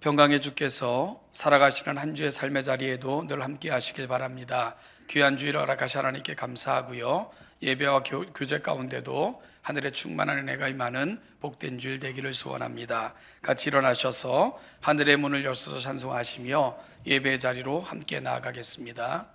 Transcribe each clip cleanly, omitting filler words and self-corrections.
평강의 주께서 살아가시는 한 주의 삶의 자리에도 늘 함께 하시길 바랍니다. 귀한 주일을 허락하시 하나님께 감사하고요, 예배와 교제 가운데도 하늘의 충만한 은혜가 임하는 복된 주일 되기를 소원합니다. 같이 일어나셔서 하늘의 문을 여셔서 찬송하시며 예배의 자리로 함께 나아가겠습니다.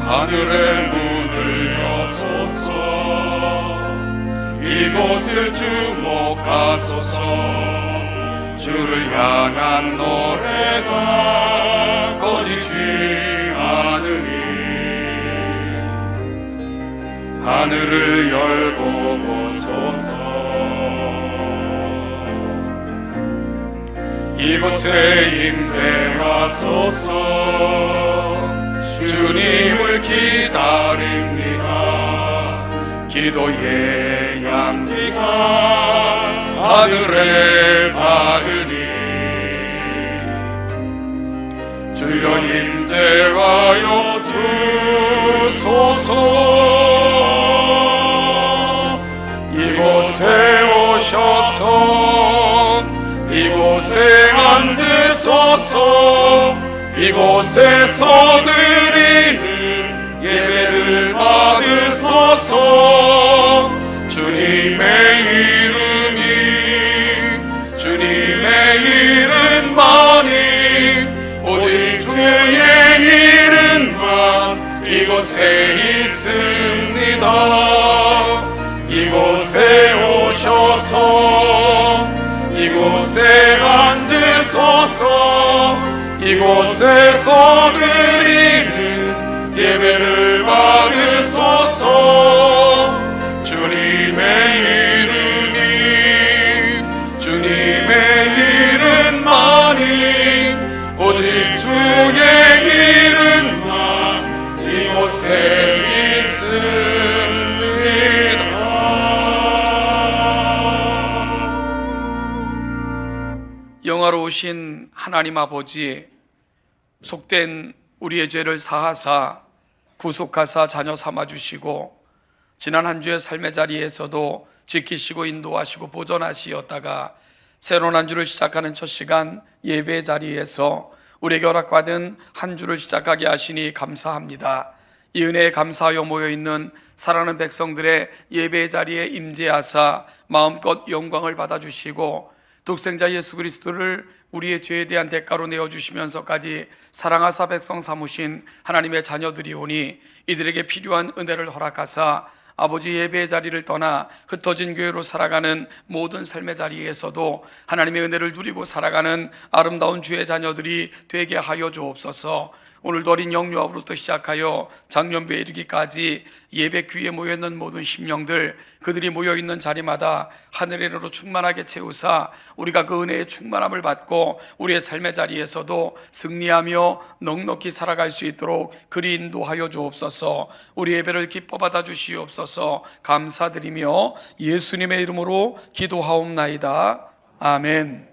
하늘의 문을 여소서, 이곳을 주목하소서. 주를 향한 노래가 꺼지지 않으니 하늘을 열고 보소서. 이곳에 임재하소서. 주님을 기다립니다. 기도의 향기가 하늘에 닿으니 주여 임재하여 주소서. 이곳에 오셔서 이곳에 앉으소서. 이곳에서 드리는 예배를 받으소서. 주님의 이름만이 오직 주의 이름만 이곳에 있습니다. 이곳에 오셔서 이곳에 앉으소서. 이곳에서 드리는 예배를 받으소서. 주님의 이름만이 오직 주의 이름만 이곳에 있습니다. 영화로우신 하나님 아버지, 속된 우리의 죄를 사하사 구속하사 자녀 삼아주시고 지난 한 주의 삶의 자리에서도 지키시고 인도하시고 보존하시었다가 새로운 한 주를 시작하는 첫 시간 예배의 자리에서 우리에게 허락받은 한 주를 시작하게 하시니 감사합니다. 이 은혜에 감사하여 모여있는 사랑하는 백성들의 예배의 자리에 임재하사 마음껏 영광을 받아주시고 독생자 예수 그리스도를 우리의 죄에 대한 대가로 내어주시면서까지 사랑하사 백성 삼으신 하나님의 자녀들이오니 이들에게 필요한 은혜를 허락하사 아버지 예배의 자리를 떠나 흩어진 교회로 살아가는 모든 삶의 자리에서도 하나님의 은혜를 누리고 살아가는 아름다운 주의 자녀들이 되게 하여 주옵소서. 오늘도 어린 영유아부터 시작하여 장년부에 이르기까지 예배 귀에 모여있는 모든 심령들, 그들이 모여있는 자리마다 하늘의 은혜로 충만하게 채우사 우리가 그 은혜의 충만함을 받고 우리의 삶의 자리에서도 승리하며 넉넉히 살아갈 수 있도록 그리 인도하여 주옵소서. 우리 예배를 기뻐 받아 주시옵소서. 감사드리며 예수님의 이름으로 기도하옵나이다. 아멘.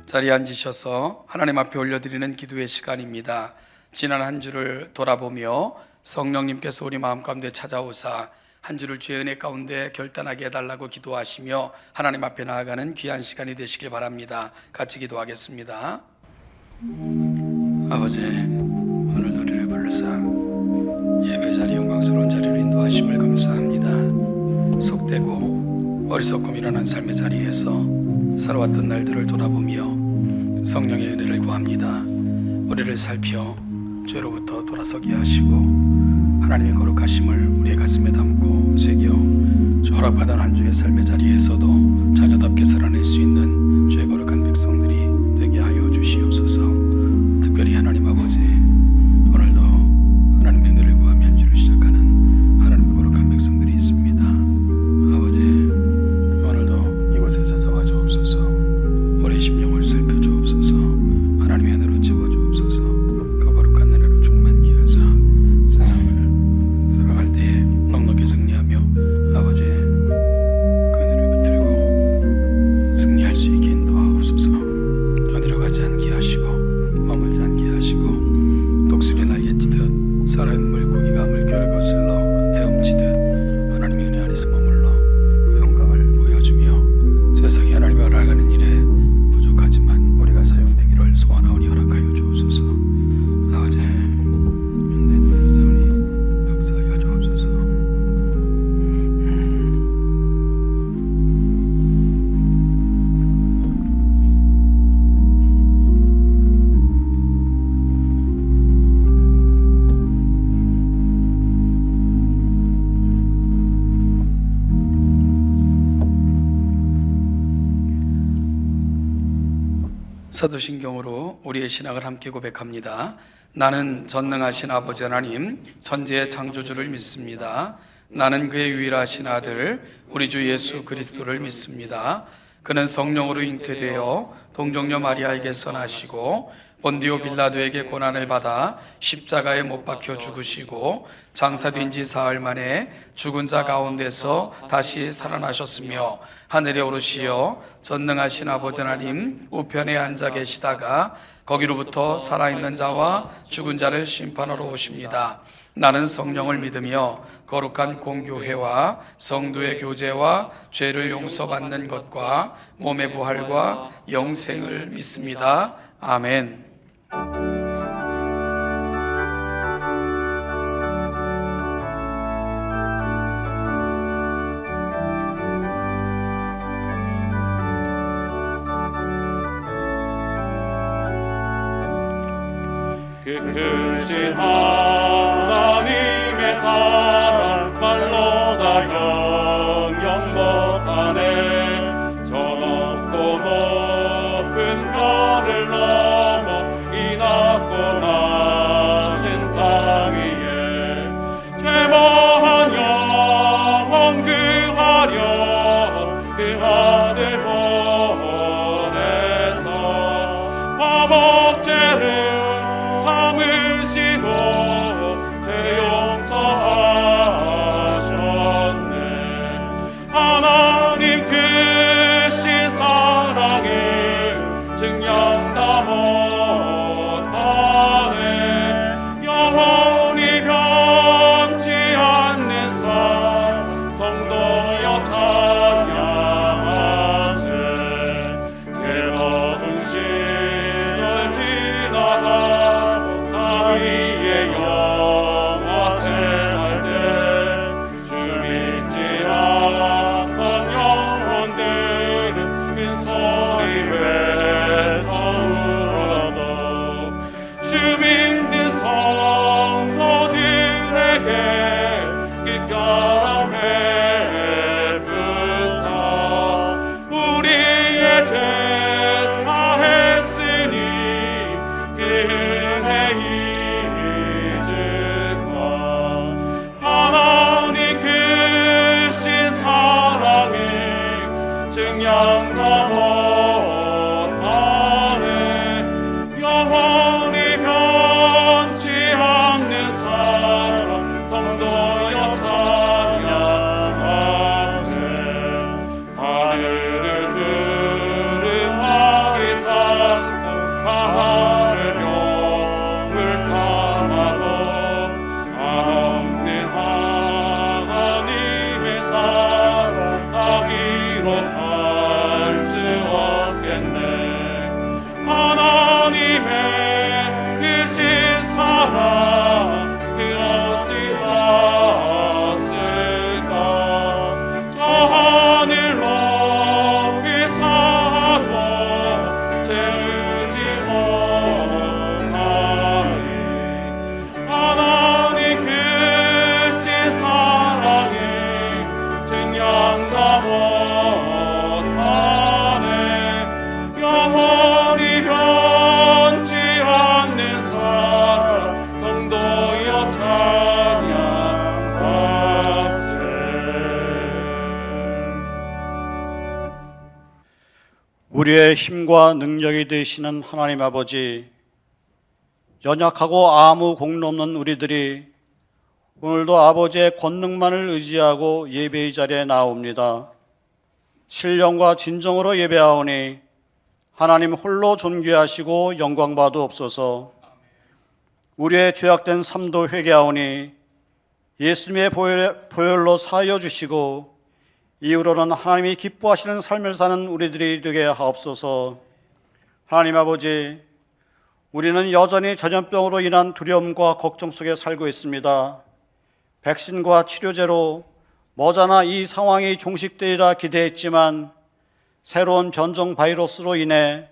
자리에 앉으셔서 하나님 앞에 올려드리는 기도의 시간입니다. 지난 한 주를 돌아보며 성령님께서 우리 마음 가운데 찾아오사 한 주를 주의 은혜 가운데 결단하게 해달라고 기도하시며 하나님 앞에 나아가는 귀한 시간이 되시길 바랍니다. 같이 기도하겠습니다. 아버지, 오늘 노래를 부르사 예배 자리 영광스러운 자리로 인도하심을 감사합니다. 속되고 어리석고 미련한 삶의 자리에서 살아왔던 날들을 돌아보며 성령의 은혜를 구합니다. 우리를 살펴 죄로부터 돌아서게 하시고 하나님의 거룩하심을 우리의 가슴에 담고 새겨 허락받은 한 주의 삶의 자리에서도 자녀답게 살아낼 수 있는 주의 거룩한 백성들이 되게 하여 주시옵소서. 특별히 하나님 아버지, 오늘도 하나님의 은혜를 구하며 한 주를 시작하는 하나님의 거룩한 백성들이 있습니다. 아버지, 오늘도 이곳에 찾아와 주옵소서. 우리의 심령을 살펴주옵소서. 하나님의 은혜로 채워주옵소서. 그 거룩한 은혜로 충만케 하사 세상을 살아갈 때에 넉넉히 승리하며 아버지 그 은혜를 붙들고 승리할 수 있게 인도하옵소서. 어디로 가지 않게 하시고 머물지 않게 하시고 독수리 날개치듯 살아있는 물고기가 물결을 거슬러 헤엄치듯 하나님의 은혜 안에서 머물러 그 영광을 보여주며 세상이 하나님을 알아가는 일에 부족하지만 우리가 사용되기를 소원하오니 허락하여 주옵소서. 아버지, 은혜 사오니 역사하여 주옵소서. 사도신경으로 우리의 신앙을 함께 고백합니다. 나는 전능하신 아버지 하나님 천지의 창조주를 믿습니다. 나는 그의 유일하신 아들 우리 주 예수 그리스도를 믿습니다. 그는 성령으로 잉태되어 동정녀 마리아에게서 나시고 본디오 빌라도에게 고난을 받아 십자가에 못 박혀 죽으시고 장사된 지 사흘 만에 죽은 자 가운데서 다시 살아나셨으며 하늘에 오르시어 전능하신 아버지 하나님 우편에 앉아 계시다가 거기로부터 살아있는 자와 죽은 자를 심판하러 오십니다. 나는 성령을 믿으며 거룩한 공교회와 성도의 교제와 죄를 용서받는 것과 몸의 부활과 영생을 믿습니다. 아멘. 그 크신 하나님의 사랑 말로 다 영영 못하네. 저 높고 높은 별을 넘어 이 낮고 낮은 땅 위에 죄머한 영혼 그하려 그 아들 보내서 화목제를 삼으시고 대용서하셨네. 하나님 크신 사랑을 증량 다 못하네. 영원히 변치 않는 산 성도여 찬양하세. 괴로운 시절 지나가 위에 영화 생활 때 주 믿지 않던 영혼들은 큰 소리 외쳐 울어도 주 믿는 성도들에게 끝가람 베푸사 우리의 죄 사했으니 그 은혜 하나님 크신 사랑을 증량 다 못하네. 영원히 변치 우리의 힘과 능력이 되시는 하나님 아버지, 연약하고 아무 공로 없는 우리들이 오늘도 아버지의 권능만을 의지하고 예배의 자리에 나옵니다. 신령과 진정으로 예배하오니 하나님 홀로 존귀하시고 영광받으옵소서. 우리의 죄악된 삶도 회개하오니 예수님의 보혈로 사하여 주시고 이후로는 하나님이 기뻐하시는 삶을 사는 우리들이 되게 하옵소서. 하나님 아버지, 우리는 여전히 전염병으로 인한 두려움과 걱정 속에 살고 있습니다. 백신과 치료제로 머지않아 이 상황이 종식되리라 기대했지만 새로운 변종 바이러스로 인해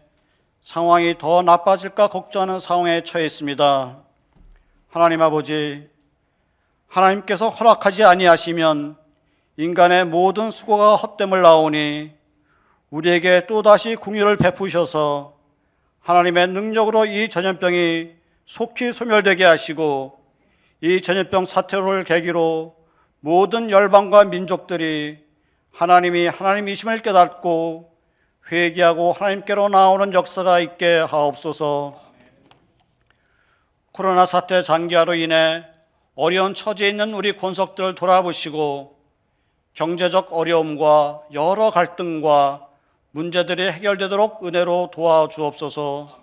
상황이 더 나빠질까 걱정하는 상황에 처했습니다. 하나님 아버지, 하나님께서 허락하지 아니하시면 인간의 모든 수고가 헛됨을 나오니 우리에게 또다시 긍휼을 베푸셔서 하나님의 능력으로 이 전염병이 속히 소멸되게 하시고 이 전염병 사태를 계기로 모든 열방과 민족들이 하나님이 하나님이심을 깨닫고 회개하고 하나님께로 나오는 역사가 있게 하옵소서. 코로나 사태 장기화로 인해 어려운 처지에 있는 우리 권속들을 돌아보시고 경제적 어려움과 여러 갈등과 문제들이 해결되도록 은혜로 도와주옵소서.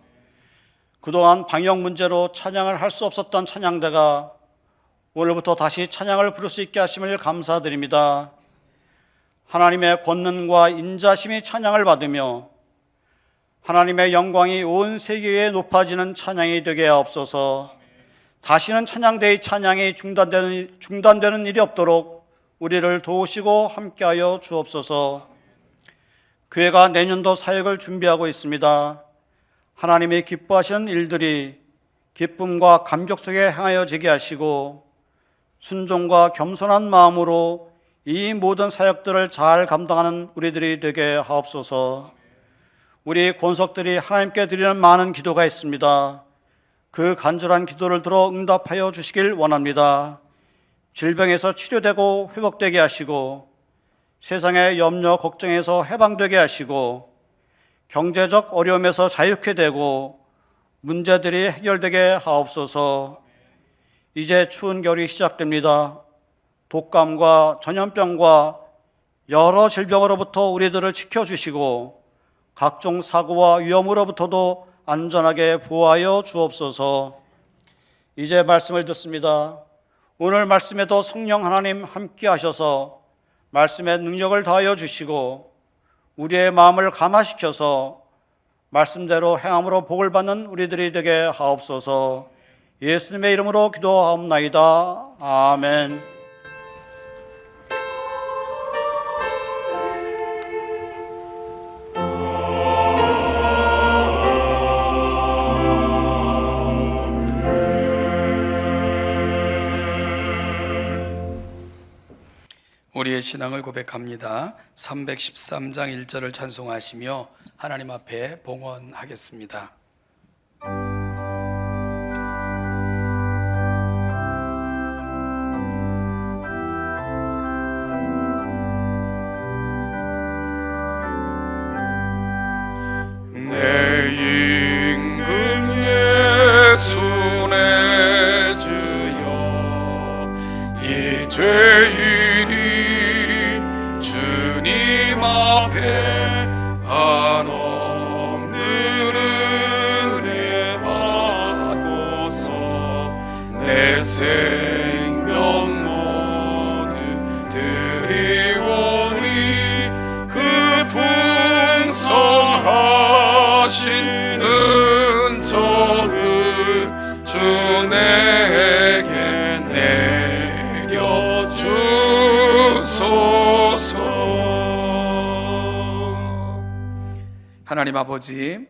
그동안 방역 문제로 찬양을 할 수 없었던 찬양대가 오늘부터 다시 찬양을 부를 수 있게 하심을 감사드립니다. 하나님의 권능과 인자심이 찬양을 받으며 하나님의 영광이 온 세계에 높아지는 찬양이 되게 하옵소서. 다시는 찬양대의 찬양이 중단되는 일이 없도록 우리를 도우시고 함께하여 주옵소서. 교회가 내년도 사역을 준비하고 있습니다. 하나님이 기뻐하시는 일들이 기쁨과 감격 속에 행하여지게 하시고 순종과 겸손한 마음으로 이 모든 사역들을 잘 감당하는 우리들이 되게 하옵소서. 우리 권속들이 하나님께 드리는 많은 기도가 있습니다. 그 간절한 기도를 들어 응답하여 주시길 원합니다. 질병에서 치료되고 회복되게 하시고 세상의 염려 걱정에서 해방되게 하시고 경제적 어려움에서 자유케 되고 문제들이 해결되게 하옵소서. 이제 추운 겨울이 시작됩니다. 독감과 전염병과 여러 질병으로부터 우리들을 지켜주시고 각종 사고와 위험으로부터도 안전하게 보호하여 주옵소서. 이제 말씀을 듣습니다. 오늘 말씀에도 성령 하나님 함께 하셔서 말씀의 능력을 다하여 주시고 우리의 마음을 감화시켜서 말씀대로 행함으로 복을 받는 우리들이 되게 하옵소서. 예수님의 이름으로 기도하옵나이다. 아멘. 우리의 신앙을 고백합니다. 313장 1절을 찬송하시며 하나님 앞에 봉헌하겠습니다. 내 임금 예수 내 주여, 이 죄인이 주님 앞에 한없는 은혜 받고서 내 생명 모두 드리오니 그 풍성하신 은총을 주 내게 내려주소서. 하나님 아버지,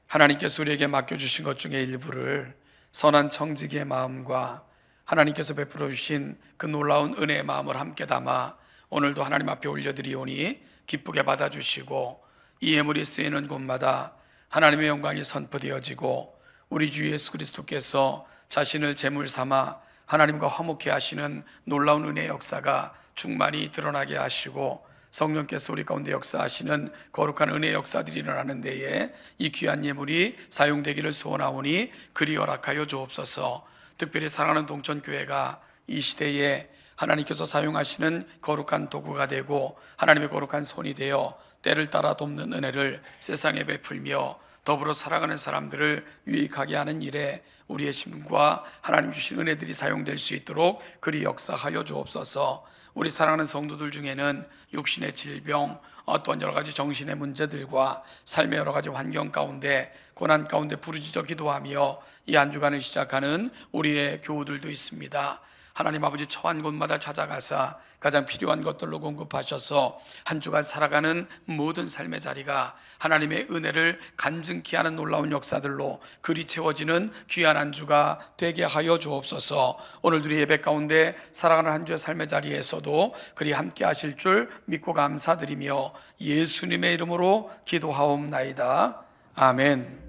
하나님께서 우리에게 맡겨주신 것 중에 일부를 선한 청지기의 마음과 하나님께서 베풀어 주신 그 놀라운 은혜의 마음을 함께 담아 오늘도 하나님 앞에 올려드리오니 기쁘게 받아주시고 이 예물이 쓰이는 곳마다 하나님의 영광이 선포되어지고 우리 주 예수 그리스도께서 자신을 제물 삼아 하나님과 화목해 하시는 놀라운 은혜의 역사가 충만히 드러나게 하시고 성령께서 우리 가운데 역사하시는 거룩한 은혜의 역사들이 일어나는 데에 이 귀한 예물이 사용되기를 소원하오니 그리 허락하여 주옵소서. 특별히 사랑하는 동천교회가 이 시대에 하나님께서 사용하시는 거룩한 도구가 되고 하나님의 거룩한 손이 되어 때를 따라 돕는 은혜를 세상에 베풀며 더불어 살아가는 사람들을 유익하게 하는 일에 우리의 힘과 하나님 주신 은혜들이 사용될 수 있도록 그리 역사하여 주옵소서. 우리 사랑하는 성도들 중에는 육신의 질병, 또한 여러 가지 정신의 문제들과 삶의 여러 가지 환경 가운데 고난 가운데 부르짖어 기도하며 이 한 주간을 시작하는 우리의 교우들도 있습니다. 하나님 아버지 처한 곳마다 찾아가사 가장 필요한 것들로 공급하셔서 한 주간 살아가는 모든 삶의 자리가 하나님의 은혜를 간증케 하는 놀라운 역사들로 그리 채워지는 귀한 한 주가 되게 하여 주옵소서. 오늘도 예배 가운데 살아가는 한 주의 삶의 자리에서도 그리 함께 하실 줄 믿고 감사드리며 예수님의 이름으로 기도하옵나이다. 아멘.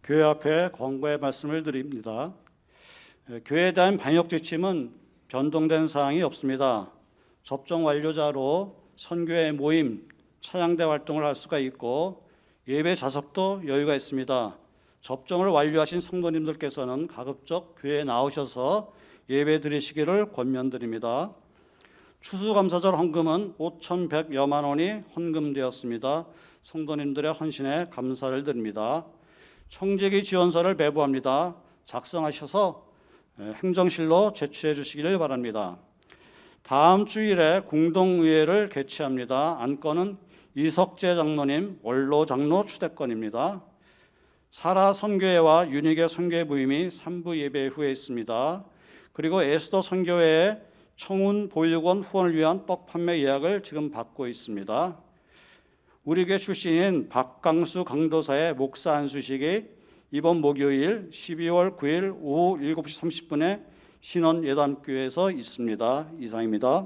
교회 앞에 권고의 말씀을 드립니다. 교회에 대한 방역 지침은 변동된 사항이 없습니다. 접종 완료자로 선교회 모임, 차양대 활동을 할 수가 있고 예배 좌석도 여유가 있습니다. 접종을 완료하신 성도님들께서는 가급적 교회에 나오셔서 예배 드리시기를 권면드립니다. 추수감사절 헌금은 5,100여만 원이 헌금되었습니다. 성도님들의 헌신에 감사를 드립니다. 청지기 지원서를 배부합니다. 작성하셔서 행정실로 제출해 주시기를 바랍니다. 다음 주일에 공동의회를 개최합니다. 안건은 이석재 장로님 원로 장로 추대건입니다. 사라 선교회와 윤희계 선교회 부임이 3부 예배 후에 있습니다. 그리고 에스더 선교회의 청운 보육원 후원을 위한 떡 판매 예약을 지금 받고 있습니다. 우리 교회 출신인 박강수 강도사의 목사 안수식이 이번 목요일 12월 9일 오후 7시 30분에 신원예담교회에서 있습니다. 이상입니다.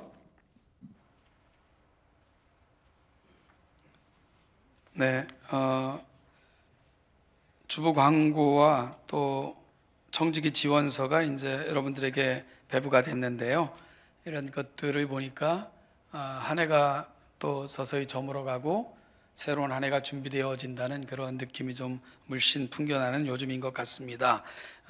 네, 주부 광고와 또 청지기 지원서가 이제 여러분들에게 배부가 됐는데요. 이런 것들을 보니까 한 해가 또 서서히 저물어가고 새로운 한 해가 준비되어진다는 그런 느낌이 좀 물씬 풍겨나는 요즘인 것 같습니다.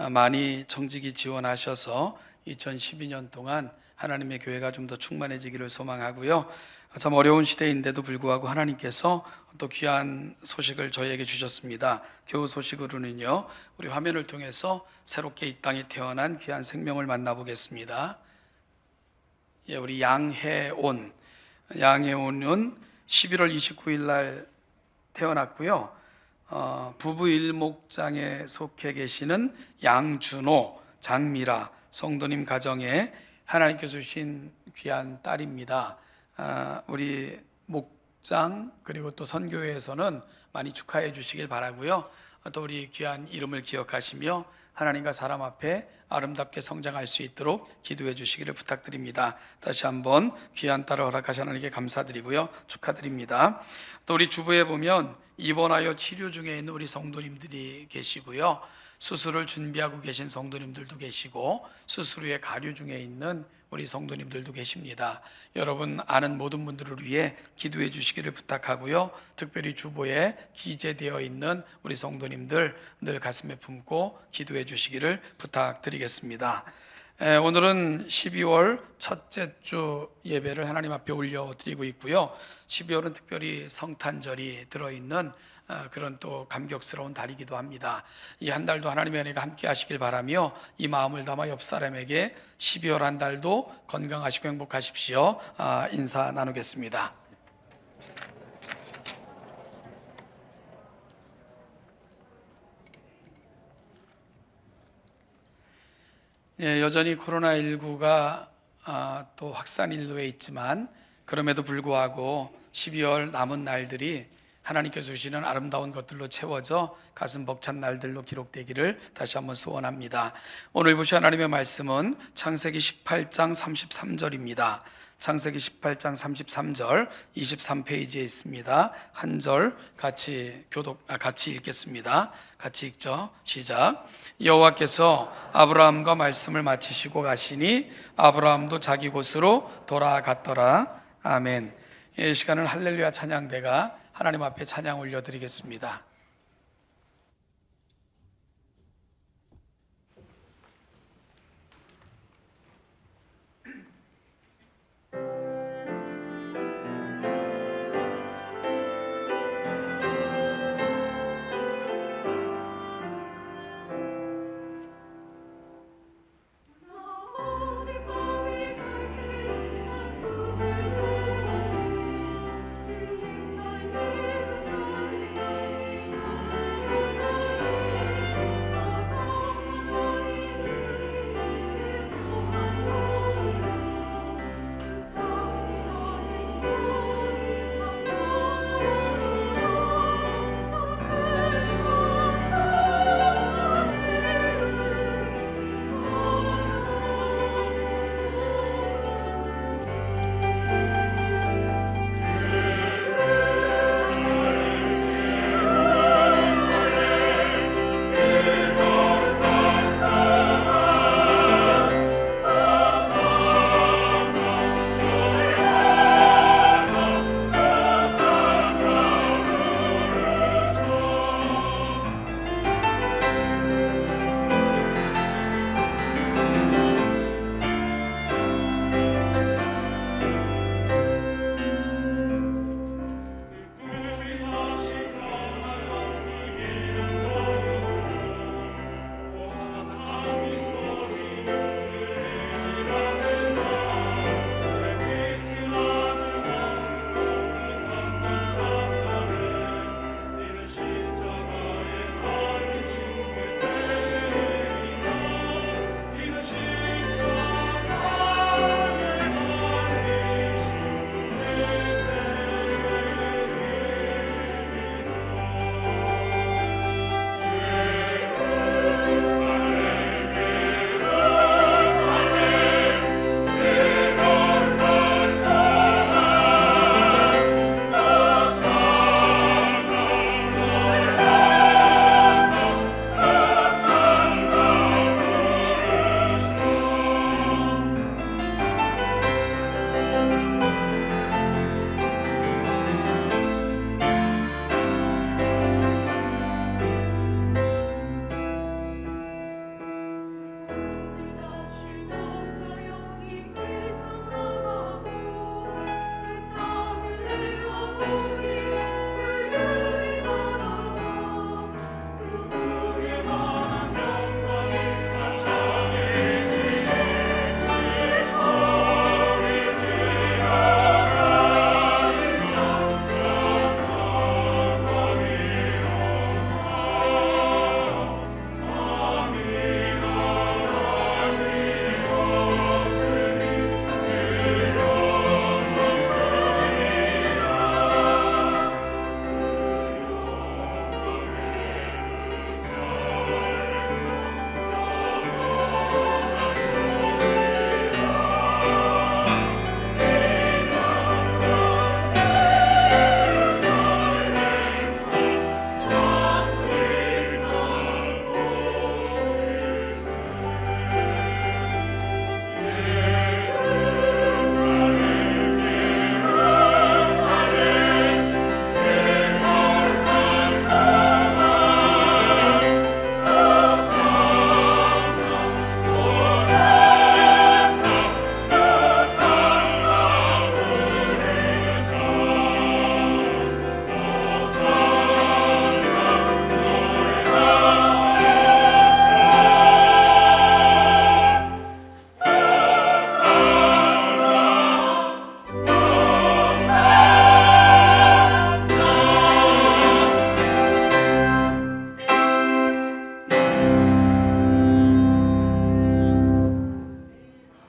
많이 청지기 지원하셔서 2012년 동안 하나님의 교회가 좀 더 충만해지기를 소망하고요. 참 어려운 시대인데도 불구하고 하나님께서 또 귀한 소식을 저희에게 주셨습니다. 교우 소식으로는요, 우리 화면을 통해서 새롭게 이 땅에 태어난 귀한 생명을 만나보겠습니다. 예, 우리 양혜온은 11월 29일 날 태어났고요. 부부 일목장에 속해 계시는 양준호, 장미라 성도님 가정에 하나님께서 주신 귀한 딸입니다. 우리 목장 그리고 또 선교회에서는 많이 축하해 주시길 바라고요. 또 우리 귀한 이름을 기억하시며 하나님과 사람 앞에 아름답게 성장할 수 있도록 기도해 주시기를 부탁드립니다. 다시 한번 귀한 딸을 허락하신 하나님께 감사드리고요, 축하드립니다. 또 우리 주부에 보면 입원하여 치료 중에 있는 우리 성도님들이 계시고요, 수술을 준비하고 계신 성도님들도 계시고 수술 후에 가류 중에 있는 우리 성도님들도 계십니다. 여러분 아는 모든 분들을 위해 기도해 주시기를 부탁하고요, 특별히 주보에 기재되어 있는 우리 성도님들 늘 가슴에 품고 기도해 주시기를 부탁드리겠습니다. 오늘은 12월 첫째 주 예배를 하나님 앞에 올려드리고 있고요. 12월은 특별히 성탄절이 들어있는 그런 또 감격스러운 달이기도 합니다. 이 한 달도 하나님의 은혜가 함께 하시길 바라며 이 마음을 담아 옆 사람에게 12월 한 달도 건강하시고 행복하십시오. 인사 나누겠습니다. 예, 여전히 코로나19가 또 확산 일로에 있지만 그럼에도 불구하고 12월 남은 날들이 하나님께서 주시는 아름다운 것들로 채워져 가슴 벅찬 날들로 기록되기를 다시 한번 소원합니다. 오늘 보실 하나님의 말씀은 창세기 18장 33절입니다. 창세기 18장 33절 23페이지에 있습니다. 한 절 같이 읽겠습니다. 같이 읽죠. 시작. 여호와께서 아브라함과 말씀을 마치시고 가시니 아브라함도 자기 곳으로 돌아갔더라. 아멘. 이 시간은 할렐루야 찬양대가 하나님 앞에 찬양 올려드리겠습니다.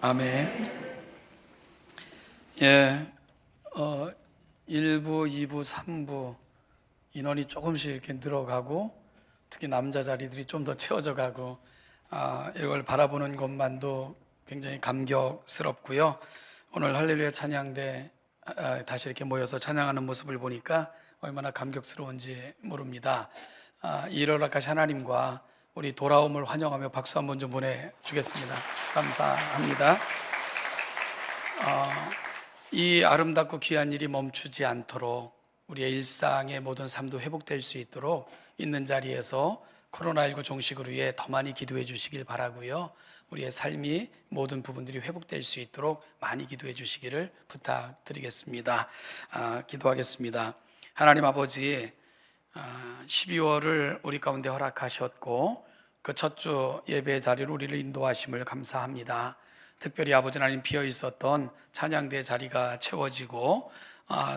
아멘. 예, 1부, 2부, 3부 인원이 조금씩 이렇게 늘어가고 특히 남자 자리들이 좀 더 채워져 가고 이걸 바라보는 것만도 굉장히 감격스럽고요. 오늘 할렐루야 찬양대 다시 이렇게 모여서 찬양하는 모습을 보니까 얼마나 감격스러운지 모릅니다. 일어나가신 하나님과 우리 돌아옴을 환영하며 박수 한번 좀 보내주겠습니다. 감사합니다. 이 아름답고 귀한 일이 멈추지 않도록 우리의 일상의 모든 삶도 회복될 수 있도록 있는 자리에서 코로나19 종식을 위해 더 많이 기도해 주시길 바라고요. 우리의 삶이 모든 부분들이 회복될 수 있도록 많이 기도해 주시기를 부탁드리겠습니다. 기도하겠습니다. 하나님 아버지, 12월을 우리 가운데 허락하셨고 그 첫 주 예배 자리로 우리를 인도하심을 감사합니다. 특별히 아버지 하나님 비어 있었던 찬양대 자리가 채워지고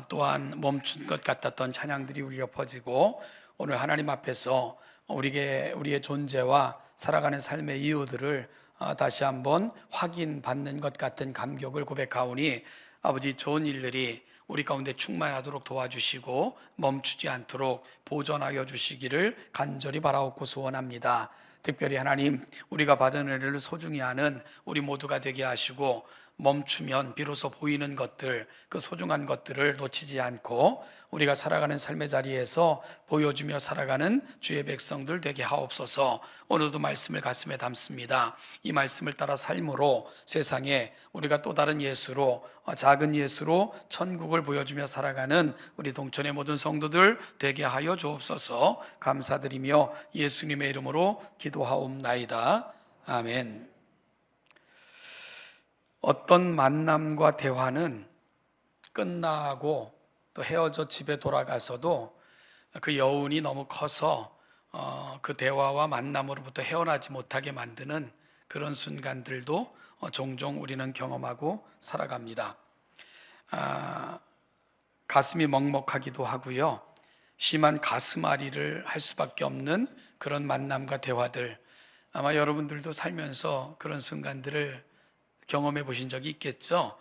또한 멈춘 것 같았던 찬양들이 울려 퍼지고 오늘 하나님 앞에서 우리의 존재와 살아가는 삶의 이유들을 다시 한번 확인받는 것 같은 감격을 고백하오니 아버지 좋은 일들이 우리 가운데 충만하도록 도와주시고 멈추지 않도록 보존하여 주시기를 간절히 바라옵고 소원합니다. 특별히 하나님, 우리가 받은 은혜를 소중히 하는 우리 모두가 되게 하시고 멈추면 비로소 보이는 것들, 그 소중한 것들을 놓치지 않고 우리가 살아가는 삶의 자리에서 보여주며 살아가는 주의 백성들 되게 하옵소서. 오늘도 말씀을 가슴에 담습니다. 이 말씀을 따라 삶으로 세상에 우리가 또 다른 예수로, 작은 예수로 천국을 보여주며 살아가는 우리 동천의 모든 성도들 되게 하여 주옵소서. 감사드리며 예수님의 이름으로 기도하옵나이다. 아멘. 어떤 만남과 대화는 끝나고 또 헤어져 집에 돌아가서도 그 여운이 너무 커서 그 대화와 만남으로부터 헤어나지 못하게 만드는 그런 순간들도 종종 우리는 경험하고 살아갑니다. 가슴이 먹먹하기도 하고요. 심한 가슴앓이를 할 수밖에 없는 그런 만남과 대화들, 아마 여러분들도 살면서 그런 순간들을 경험해 보신 적이 있겠죠.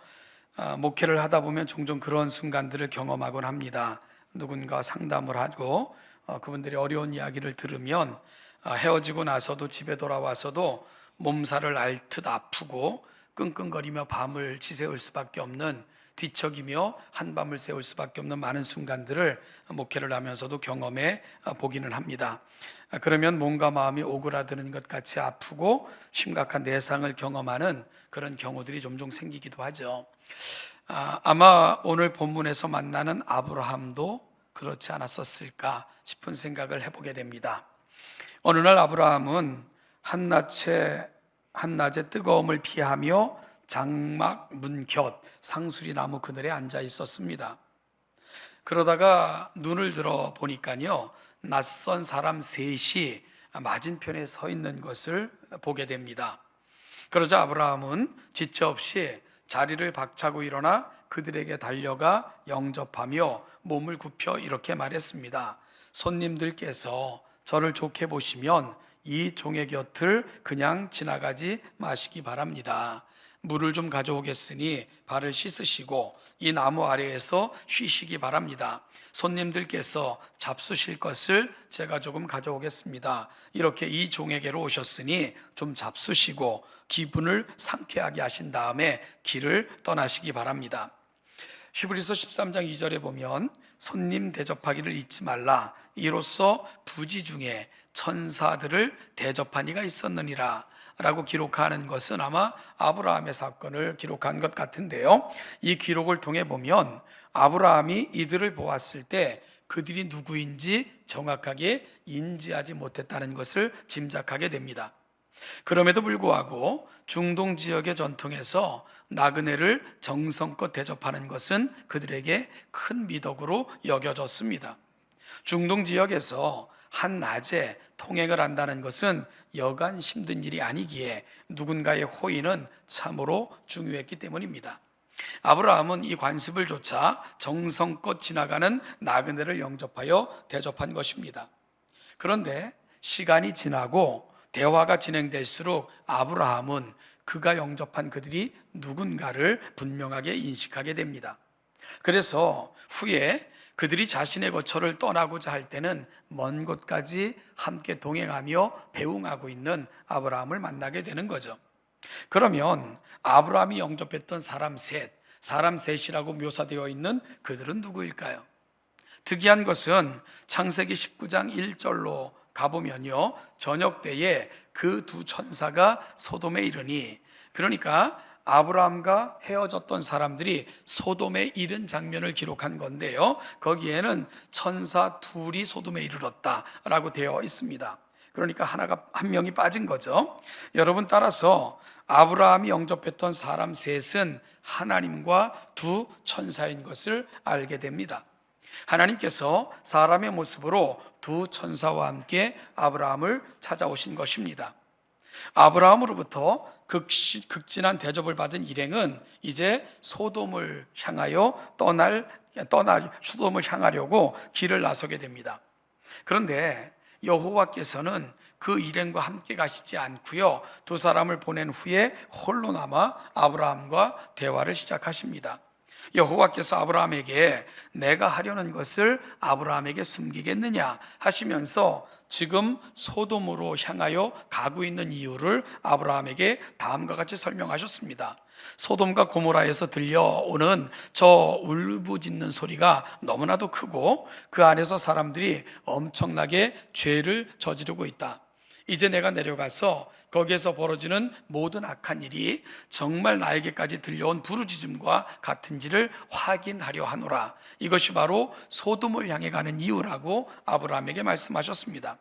목회를 하다 보면 종종 그런 순간들을 경험하곤 합니다. 누군가 상담을 하고 그분들이 어려운 이야기를 들으면 헤어지고 나서도 집에 돌아와서도 몸살을 앓듯 아프고 끙끙거리며 밤을 지새울 수밖에 없는, 뒤척이며 한밤을 새울 수밖에 없는 많은 순간들을 목회를 하면서도 경험해 보기는 합니다. 그러면 몸과 마음이 오그라드는 것 같이 아프고 심각한 내상을 경험하는 그런 경우들이 종종 생기기도 하죠. 아마 오늘 본문에서 만나는 아브라함도 그렇지 않았었을까 싶은 생각을 해보게 됩니다. 어느 날 아브라함은 한낮에 뜨거움을 피하며 장막 문 곁 상수리 나무 그늘에 앉아 있었습니다. 그러다가 눈을 들어 보니까요, 낯선 사람 셋이 맞은편에 서 있는 것을 보게 됩니다. 그러자 아브라함은 지체 없이 자리를 박차고 일어나 그들에게 달려가 영접하며 몸을 굽혀 이렇게 말했습니다. 손님들께서 저를 좋게 보시면 이 종의 곁을 그냥 지나가지 마시기 바랍니다. 물을 좀 가져오겠으니 발을 씻으시고 이 나무 아래에서 쉬시기 바랍니다. 손님들께서 잡수실 것을 제가 조금 가져오겠습니다. 이렇게 이 종에게로 오셨으니 좀 잡수시고 기분을 상쾌하게 하신 다음에 길을 떠나시기 바랍니다. 히브리서 13장 2절에 보면 손님 대접하기를 잊지 말라. 이로써 부지 중에 천사들을 대접한 이가 있었느니라 라고 기록하는 것은 아마 아브라함의 사건을 기록한 것 같은데요, 이 기록을 통해 보면 아브라함이 이들을 보았을 때 그들이 누구인지 정확하게 인지하지 못했다는 것을 짐작하게 됩니다. 그럼에도 불구하고 중동 지역의 전통에서 나그네를 정성껏 대접하는 것은 그들에게 큰 미덕으로 여겨졌습니다. 중동 지역에서 한낮에 통행을 한다는 것은 여간 힘든 일이 아니기에 누군가의 호의는 참으로 중요했기 때문입니다. 아브라함은 이 관습을 조차 정성껏 지나가는 나그네를 영접하여 대접한 것입니다. 그런데 시간이 지나고 대화가 진행될수록 아브라함은 그가 영접한 그들이 누군가를 분명하게 인식하게 됩니다. 그래서 후에 그들이 자신의 거처를 떠나고자 할 때는 먼 곳까지 함께 동행하며 배웅하고 있는 아브라함을 만나게 되는 거죠. 그러면 아브라함이 영접했던 사람 셋, 사람 셋이라고 묘사되어 있는 그들은 누구일까요? 특이한 것은 창세기 19장 1절로 가보면요, 저녁 때에 그 두 천사가 소돔에 이르니, 그러니까 아브라함과 헤어졌던 사람들이 소돔에 이른 장면을 기록한 건데요, 거기에는 천사 둘이 소돔에 이르렀다라고 되어 있습니다. 그러니까 한 명이 빠진 거죠. 여러분, 따라서 아브라함이 영접했던 사람 셋은 하나님과 두 천사인 것을 알게 됩니다. 하나님께서 사람의 모습으로 두 천사와 함께 아브라함을 찾아오신 것입니다. 아브라함으로부터 극진한 대접을 받은 일행은 이제 소돔을 향하려고 길을 나서게 됩니다. 그런데 여호와께서는 그 일행과 함께 가시지 않고요, 두 사람을 보낸 후에 홀로 남아 아브라함과 대화를 시작하십니다. 여호와께서 아브라함에게 내가 하려는 것을 아브라함에게 숨기겠느냐 하시면서 지금 소돔으로 향하여 가고 있는 이유를 아브라함에게 다음과 같이 설명하셨습니다. 소돔과 고모라에서 들려오는 저 울부짖는 소리가 너무나도 크고 그 안에서 사람들이 엄청나게 죄를 저지르고 있다. 이제 내가 내려가서 거기에서 벌어지는 모든 악한 일이 정말 나에게까지 들려온 부르짖음과 같은지를 확인하려 하노라. 이것이 바로 소돔을 향해 가는 이유라고 아브라함에게 말씀하셨습니다.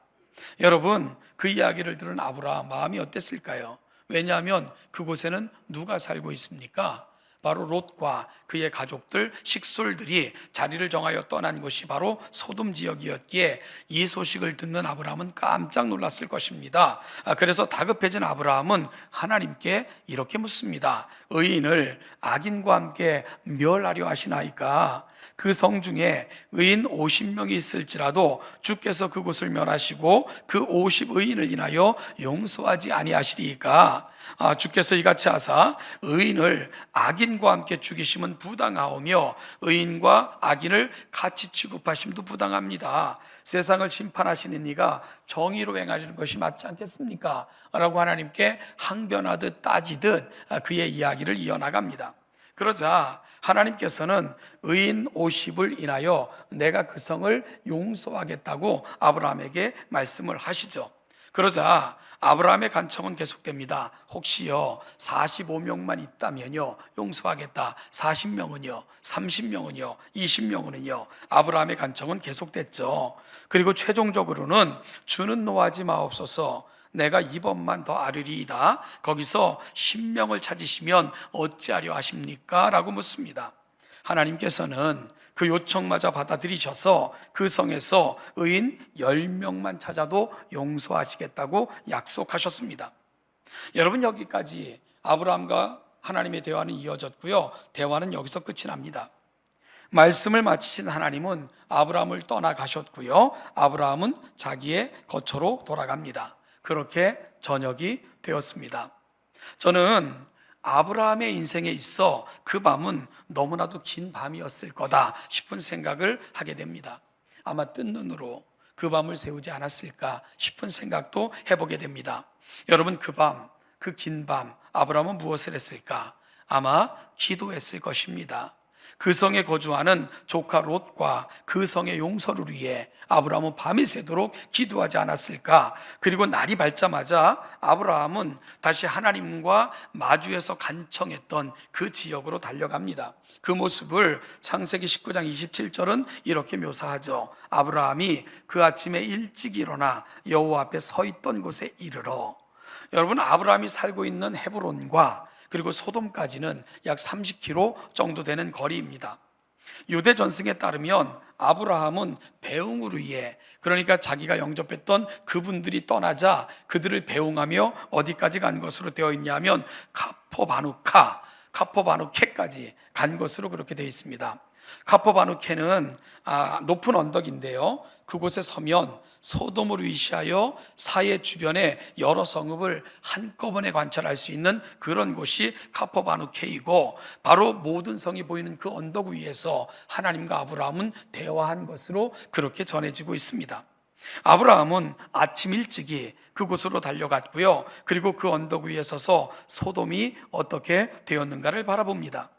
여러분, 그 이야기를 들은 아브라함 마음이 어땠을까요? 왜냐하면 그곳에는 누가 살고 있습니까? 바로 롯과 그의 가족들, 식솔들이 자리를 정하여 떠난 곳이 바로 소돔 지역이었기에 이 소식을 듣는 아브라함은 깜짝 놀랐을 것입니다. 그래서 다급해진 아브라함은 하나님께 이렇게 묻습니다. 의인을 악인과 함께 멸하려 하시나이까? 그 성 중에 의인 50명이 있을지라도 주께서 그곳을 멸하시고 그 50의인을 인하여 용서하지 아니하시리이까? 주께서 이같이 하사 의인을 악인과 함께 죽이심은 부당하오며 의인과 악인을 같이 취급하심도 부당합니다. 세상을 심판하시는 이가 정의로 행하시는 것이 맞지 않겠습니까? 라고 하나님께 항변하듯 따지듯 그의 이야기를 이어나갑니다. 그러자 하나님께서는 의인 50을 인하여 내가 그 성을 용서하겠다고 아브라함에게 말씀을 하시죠. 그러자 아브라함의 간청은 계속됩니다. 혹시요 45명만 있다면요 용서하겠다. 40명은요, 30명은요, 20명은요. 아브라함의 간청은 계속됐죠. 그리고 최종적으로는 주는 노하지 마옵소서, 내가 이번만 더 아르리이다. 거기서 10명을 찾으시면 어찌하려 하십니까? 라고 묻습니다. 하나님께서는 그 요청마저 받아들이셔서 그 성에서 의인 10명만 찾아도 용서하시겠다고 약속하셨습니다. 여러분, 여기까지 아브라함과 하나님의 대화는 이어졌고요, 대화는 여기서 끝이 납니다. 말씀을 마치신 하나님은 아브라함을 떠나가셨고요, 아브라함은 자기의 거처로 돌아갑니다. 그렇게 저녁이 되었습니다. 저는 아브라함의 인생에 있어 그 밤은 너무나도 긴 밤이었을 거다 싶은 생각을 하게 됩니다. 아마 뜬 눈으로 그 밤을 새우지 않았을까 싶은 생각도 해보게 됩니다. 여러분, 그 밤, 그 긴 밤 아브라함은 무엇을 했을까? 아마 기도했을 것입니다. 그 성에 거주하는 조카 롯과 그 성의 용서를 위해 아브라함은 밤이 새도록 기도하지 않았을까? 그리고 날이 밝자마자 아브라함은 다시 하나님과 마주해서 간청했던 그 지역으로 달려갑니다. 그 모습을 창세기 19장 27절은 이렇게 묘사하죠. 아브라함이 그 아침에 일찍 일어나 여호와 앞에 서 있던 곳에 이르러. 여러분, 아브라함이 살고 있는 헤브론과 그리고 소돔까지는 약 30km 정도 되는 거리입니다. 유대 전승에 따르면 아브라함은 배웅을 위해, 그러니까 자기가 영접했던 그분들이 떠나자 그들을 배웅하며 어디까지 간 것으로 되어 있냐면 카포바누케까지 간 것으로 그렇게 되어 있습니다. 카포바누케는 높은 언덕인데요, 그곳에 서면 소돔을 위시하여 사해 주변의 여러 성읍을 한꺼번에 관찰할 수 있는 그런 곳이 카포바누케이고, 바로 모든 성이 보이는 그 언덕 위에서 하나님과 아브라함은 대화한 것으로 그렇게 전해지고 있습니다. 아브라함은 아침 일찍이 그곳으로 달려갔고요, 그리고 그 언덕 위에 서서 소돔이 어떻게 되었는가를 바라봅니다.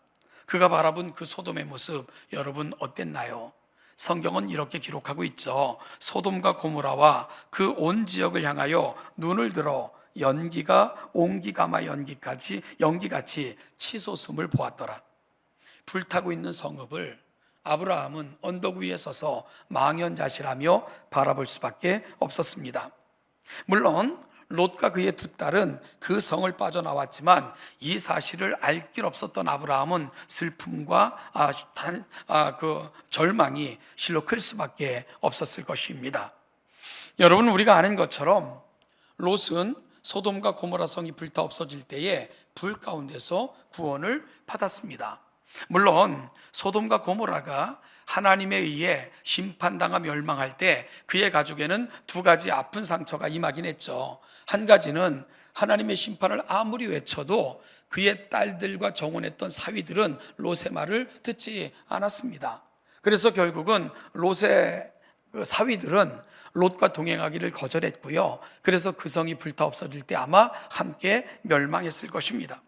그가 바라본 그 소돔의 모습 여러분 어땠나요? 성경은 이렇게 기록하고 있죠. 소돔과 고모라와 그 온 지역을 향하여 눈을 들어 연기가 옹기가마 연기같이 치솟음을 보았더라. 불타고 있는 성읍을 아브라함은 언덕 위에 서서 망연자실하며 바라볼 수밖에 없었습니다. 물론 롯과 그의 두 딸은 그 성을 빠져나왔지만 이 사실을 알 길 없었던 아브라함은 슬픔과 그 절망이 실로 클 수밖에 없었을 것입니다. 여러분, 우리가 아는 것처럼 롯은 소돔과 고모라 성이 불타 없어질 때에 불 가운데서 구원을 받았습니다. 물론 소돔과 고모라가 하나님에 의해 심판당하 멸망할 때 그의 가족에는 두 가지 아픈 상처가 임하긴 했죠. 한 가지는 하나님의 심판을 아무리 외쳐도 그의 딸들과 정혼했던 사위들은 롯의 말을 듣지 않았습니다. 그래서 결국은 롯의 사위들은 롯과 동행하기를 거절했고요. 그래서 그 성이 불타 없어질 때 아마 함께 멸망했을 것입니다.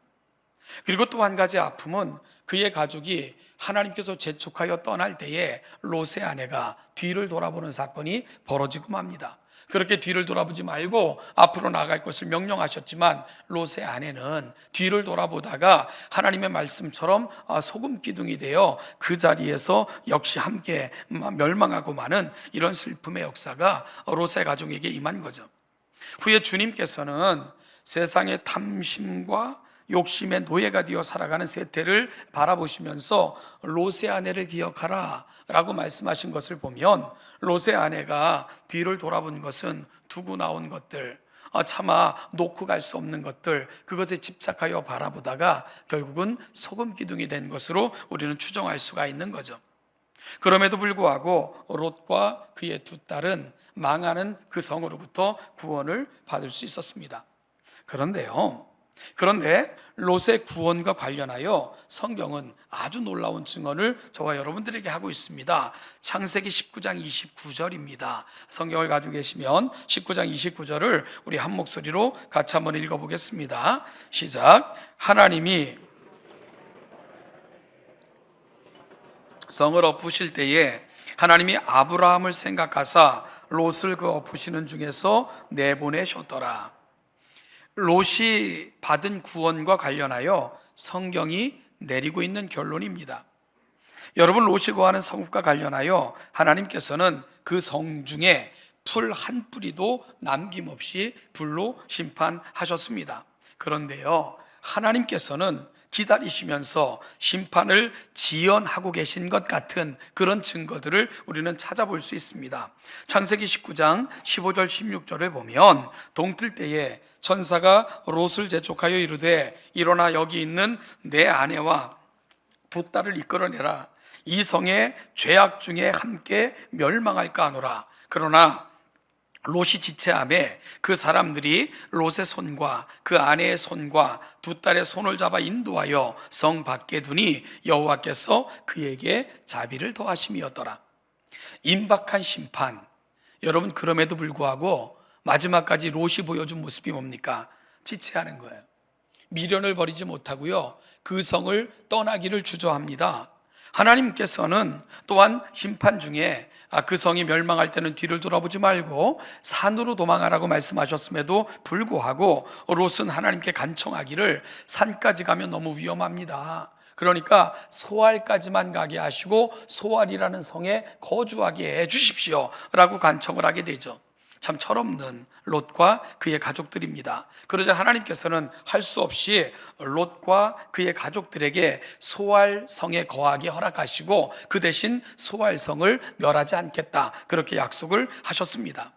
그리고 또 한 가지 아픔은 그의 가족이 하나님께서 재촉하여 떠날 때에 롯의 아내가 뒤를 돌아보는 사건이 벌어지고 맙니다. 그렇게 뒤를 돌아보지 말고 앞으로 나아갈 것을 명령하셨지만 롯의 아내는 뒤를 돌아보다가 하나님의 말씀처럼 소금 기둥이 되어 그 자리에서 역시 함께 멸망하고 마는 이런 슬픔의 역사가 롯의 가족에게 임한 거죠. 후에 주님께서는 세상의 탐심과 욕심의 노예가 되어 살아가는 세태를 바라보시면서 롯의 아내를 기억하라 라고 말씀하신 것을 보면 롯의 아내가 뒤를 돌아본 것은 두고 나온 것들, 차마 놓고 갈 수 없는 것들, 그것에 집착하여 바라보다가 결국은 소금 기둥이 된 것으로 우리는 추정할 수가 있는 거죠. 그럼에도 불구하고 롯과 그의 두 딸은 망하는 그 성으로부터 구원을 받을 수 있었습니다. 그런데 롯의 구원과 관련하여 성경은 아주 놀라운 증언을 저와 여러분들에게 하고 있습니다. 창세기 19장 29절입니다. 성경을 가지고 계시면 19장 29절을 우리 한 목소리로 같이 한번 읽어보겠습니다. 시작. 하나님이 성을 엎으실 때에 하나님이 아브라함을 생각하사 롯을 그 엎으시는 중에서 내보내셨더라. 롯이 받은 구원과 관련하여 성경이 내리고 있는 결론입니다. 여러분, 롯이 거하는 성읍과 관련하여 하나님께서는 그 성 중에 풀 한 뿌리도 남김없이 불로 심판하셨습니다. 그런데요, 하나님께서는 기다리시면서 심판을 지연하고 계신 것 같은 그런 증거들을 우리는 찾아볼 수 있습니다. 창세기 19장 15절 16절을 보면 동틀 때에 천사가 롯을 재촉하여 이르되 일어나 여기 있는 내 아내와 두 딸을 이끌어내라. 이 성의 죄악 중에 함께 멸망할까 하노라. 그러나 롯이 지체하매 그 사람들이 롯의 손과 그 아내의 손과 두 딸의 손을 잡아 인도하여 성 밖에 두니 여호와께서 그에게 자비를 더하심이었더라. 임박한 심판. 여러분, 그럼에도 불구하고 마지막까지 롯이 보여준 모습이 뭡니까? 지체하는 거예요. 미련을 버리지 못하고요, 그 성을 떠나기를 주저합니다. 하나님께서는 또한 심판 중에 그 성이 멸망할 때는 뒤를 돌아보지 말고 산으로 도망하라고 말씀하셨음에도 불구하고 롯은 하나님께 간청하기를 산까지 가면 너무 위험합니다. 그러니까 소알까지만 가게 하시고 소알이라는 성에 거주하게 해 주십시오 라고 간청을 하게 되죠. 참 철없는 롯과 그의 가족들입니다. 그러자 하나님께서는 할 수 없이 롯과 그의 가족들에게 소알성에 거하게 허락하시고 그 대신 소알성을 멸하지 않겠다, 그렇게 약속을 하셨습니다.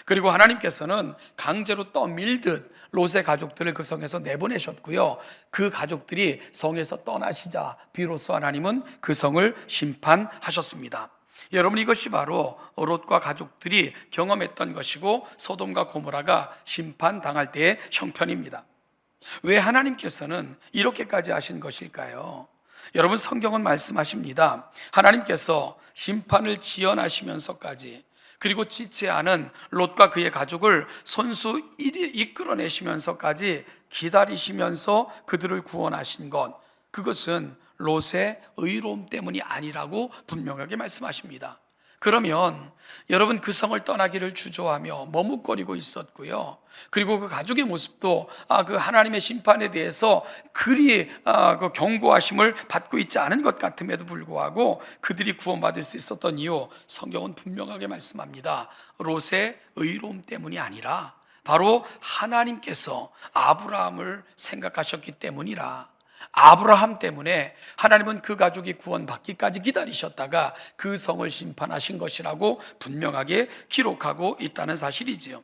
그리고 하나님께서는 강제로 떠밀듯 롯의 가족들을 그 성에서 내보내셨고요, 그 가족들이 성에서 떠나시자 비로소 하나님은 그 성을 심판하셨습니다. 여러분, 이것이 바로 롯과 가족들이 경험했던 것이고 소돔과 고모라가 심판당할 때의 형편입니다. 왜 하나님께서는 이렇게까지 하신 것일까요? 여러분, 성경은 말씀하십니다. 하나님께서 심판을 지연하시면서까지, 그리고 지체하는 롯과 그의 가족을 손수 이끌어내시면서까지 기다리시면서 그들을 구원하신 것, 그것은 롯의 의로움 때문이 아니라고 분명하게 말씀하십니다. 그러면 여러분 그 성을 떠나기를 주저하며 머뭇거리고 있었고요. 그리고 그 가족의 모습도 그 하나님의 심판에 대해서 그리 그 경고하심을 받고 있지 않은 것 같음에도 불구하고 그들이 구원받을 수 있었던 이유, 성경은 분명하게 말씀합니다. 롯의 의로움 때문이 아니라 바로 하나님께서 아브라함을 생각하셨기 때문이라. 아브라함 때문에 하나님은 그 가족이 구원받기까지 기다리셨다가 그 성을 심판하신 것이라고 분명하게 기록하고 있다는 사실이지요.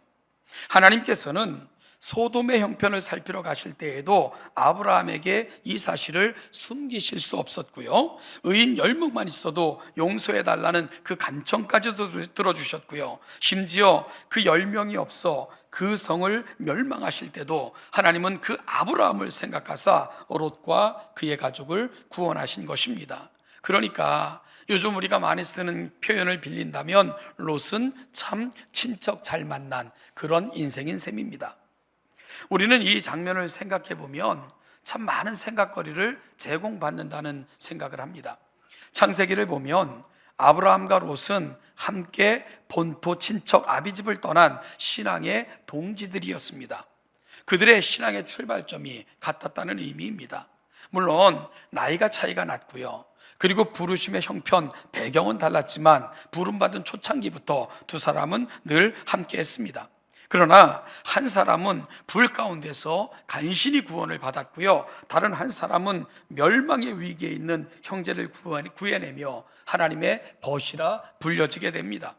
하나님께서는 소돔의 형편을 살피러 가실 때에도 아브라함에게 이 사실을 숨기실 수 없었고요. 의인 10명만 있어도 용서해달라는 그 간청까지도 들어주셨고요. 심지어 그 10명이 없어 그 성을 멸망하실 때도 하나님은 그 아브라함을 생각하사 롯과 그의 가족을 구원하신 것입니다. 그러니까 요즘 우리가 많이 쓰는 표현을 빌린다면 롯은 참 친척 잘 만난 그런 인생인 셈입니다. 우리는 이 장면을 생각해 보면 참 많은 생각거리를 제공받는다는 생각을 합니다. 창세기를 보면 아브라함과 롯은 함께 본토 친척 아비집을 떠난 신앙의 동지들이었습니다. 그들의 신앙의 출발점이 같았다는 의미입니다. 물론 나이가 차이가 났고요. 그리고 부르심의 형편, 배경은 달랐지만 부름받은 초창기부터 두 사람은 늘 함께 했습니다. 그러나 한 사람은 불 가운데서 간신히 구원을 받았고요. 다른 한 사람은 멸망의 위기에 있는 형제를 구해내며 하나님의 벗이라 불려지게 됩니다.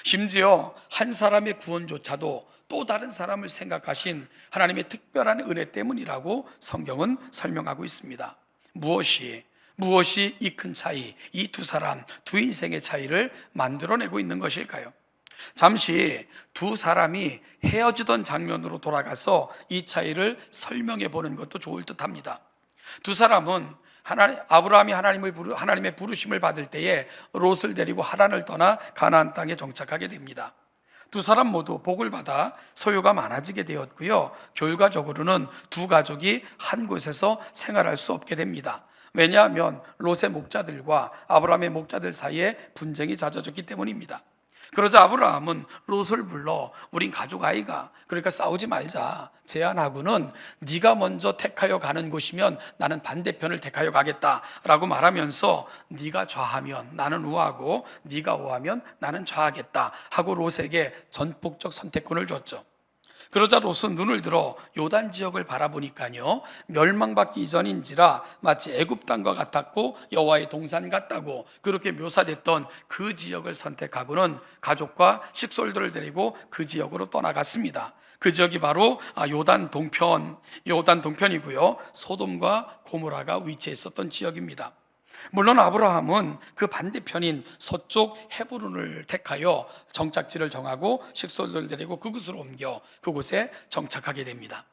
심지어 한 사람의 구원조차도 또 다른 사람을 생각하신 하나님의 특별한 은혜 때문이라고 성경은 설명하고 있습니다. 무엇이 이 큰 차이, 이 두 사람, 두 인생의 차이를 만들어내고 있는 것일까요? 잠시 두 사람이 헤어지던 장면으로 돌아가서 이 차이를 설명해 보는 것도 좋을 듯합니다. 두 사람은 아브라함이 하나님의 부르심을 받을 때에 롯을 데리고 하란을 떠나 가나안 땅에 정착하게 됩니다. 두 사람 모두 복을 받아 소유가 많아지게 되었고요. 결과적으로는 두 가족이 한 곳에서 생활할 수 없게 됩니다. 왜냐하면 롯의 목자들과 아브라함의 목자들 사이에 분쟁이 잦아졌기 때문입니다. 그러자 아브라함은 롯을 불러 우린 가족 아이가 그러니까 싸우지 말자 제안하고는 네가 먼저 택하여 가는 곳이면 나는 반대편을 택하여 가겠다라고 말하면서 네가 좌하면 나는 우하고 네가 우하면 나는 좌하겠다 하고 롯에게 전폭적 선택권을 줬죠. 그러자 롯은 눈을 들어 요단 지역을 바라보니까요 멸망받기 이전인지라 마치 애굽 땅과 같았고 여호와의 동산 같다고 그렇게 묘사됐던 그 지역을 선택하고는 가족과 식솔들을 데리고 그 지역으로 떠나갔습니다. 그 지역이 바로 요단 동편이고요 소돔과 고모라가 위치해 있었던 지역입니다. 물론 아브라함은 그 반대편인 서쪽 헤브론을 택하여 정착지를 정하고 식솔들을 데리고 그곳으로 옮겨 그곳에 정착하게 됩니다.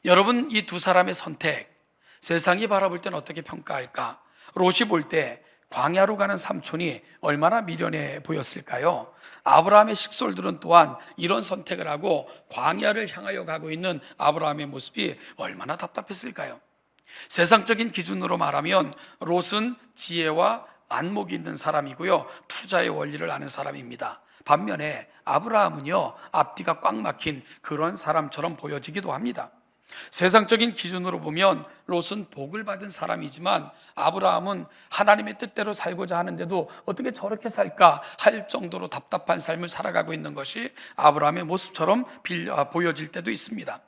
여러분, 이 두 사람의 선택, 세상이 바라볼 때는 어떻게 평가할까? 롯이 볼 때 광야로 가는 삼촌이 얼마나 미련해 보였을까요? 아브라함의 식솔들은 또한 이런 선택을 하고 광야를 향하여 가고 있는 아브라함의 모습이 얼마나 답답했을까요? 세상적인 기준으로 말하면 롯은 지혜와 안목이 있는 사람이고요 투자의 원리를 아는 사람입니다. 반면에 아브라함은요 앞뒤가 꽉 막힌 그런 사람처럼 보여지기도 합니다. 세상적인 기준으로 보면 롯은 복을 받은 사람이지만 아브라함은 하나님의 뜻대로 살고자 하는데도 어떻게 저렇게 살까 할 정도로 답답한 삶을 살아가고 있는 것이 아브라함의 모습처럼 보여질 때도 있습니다.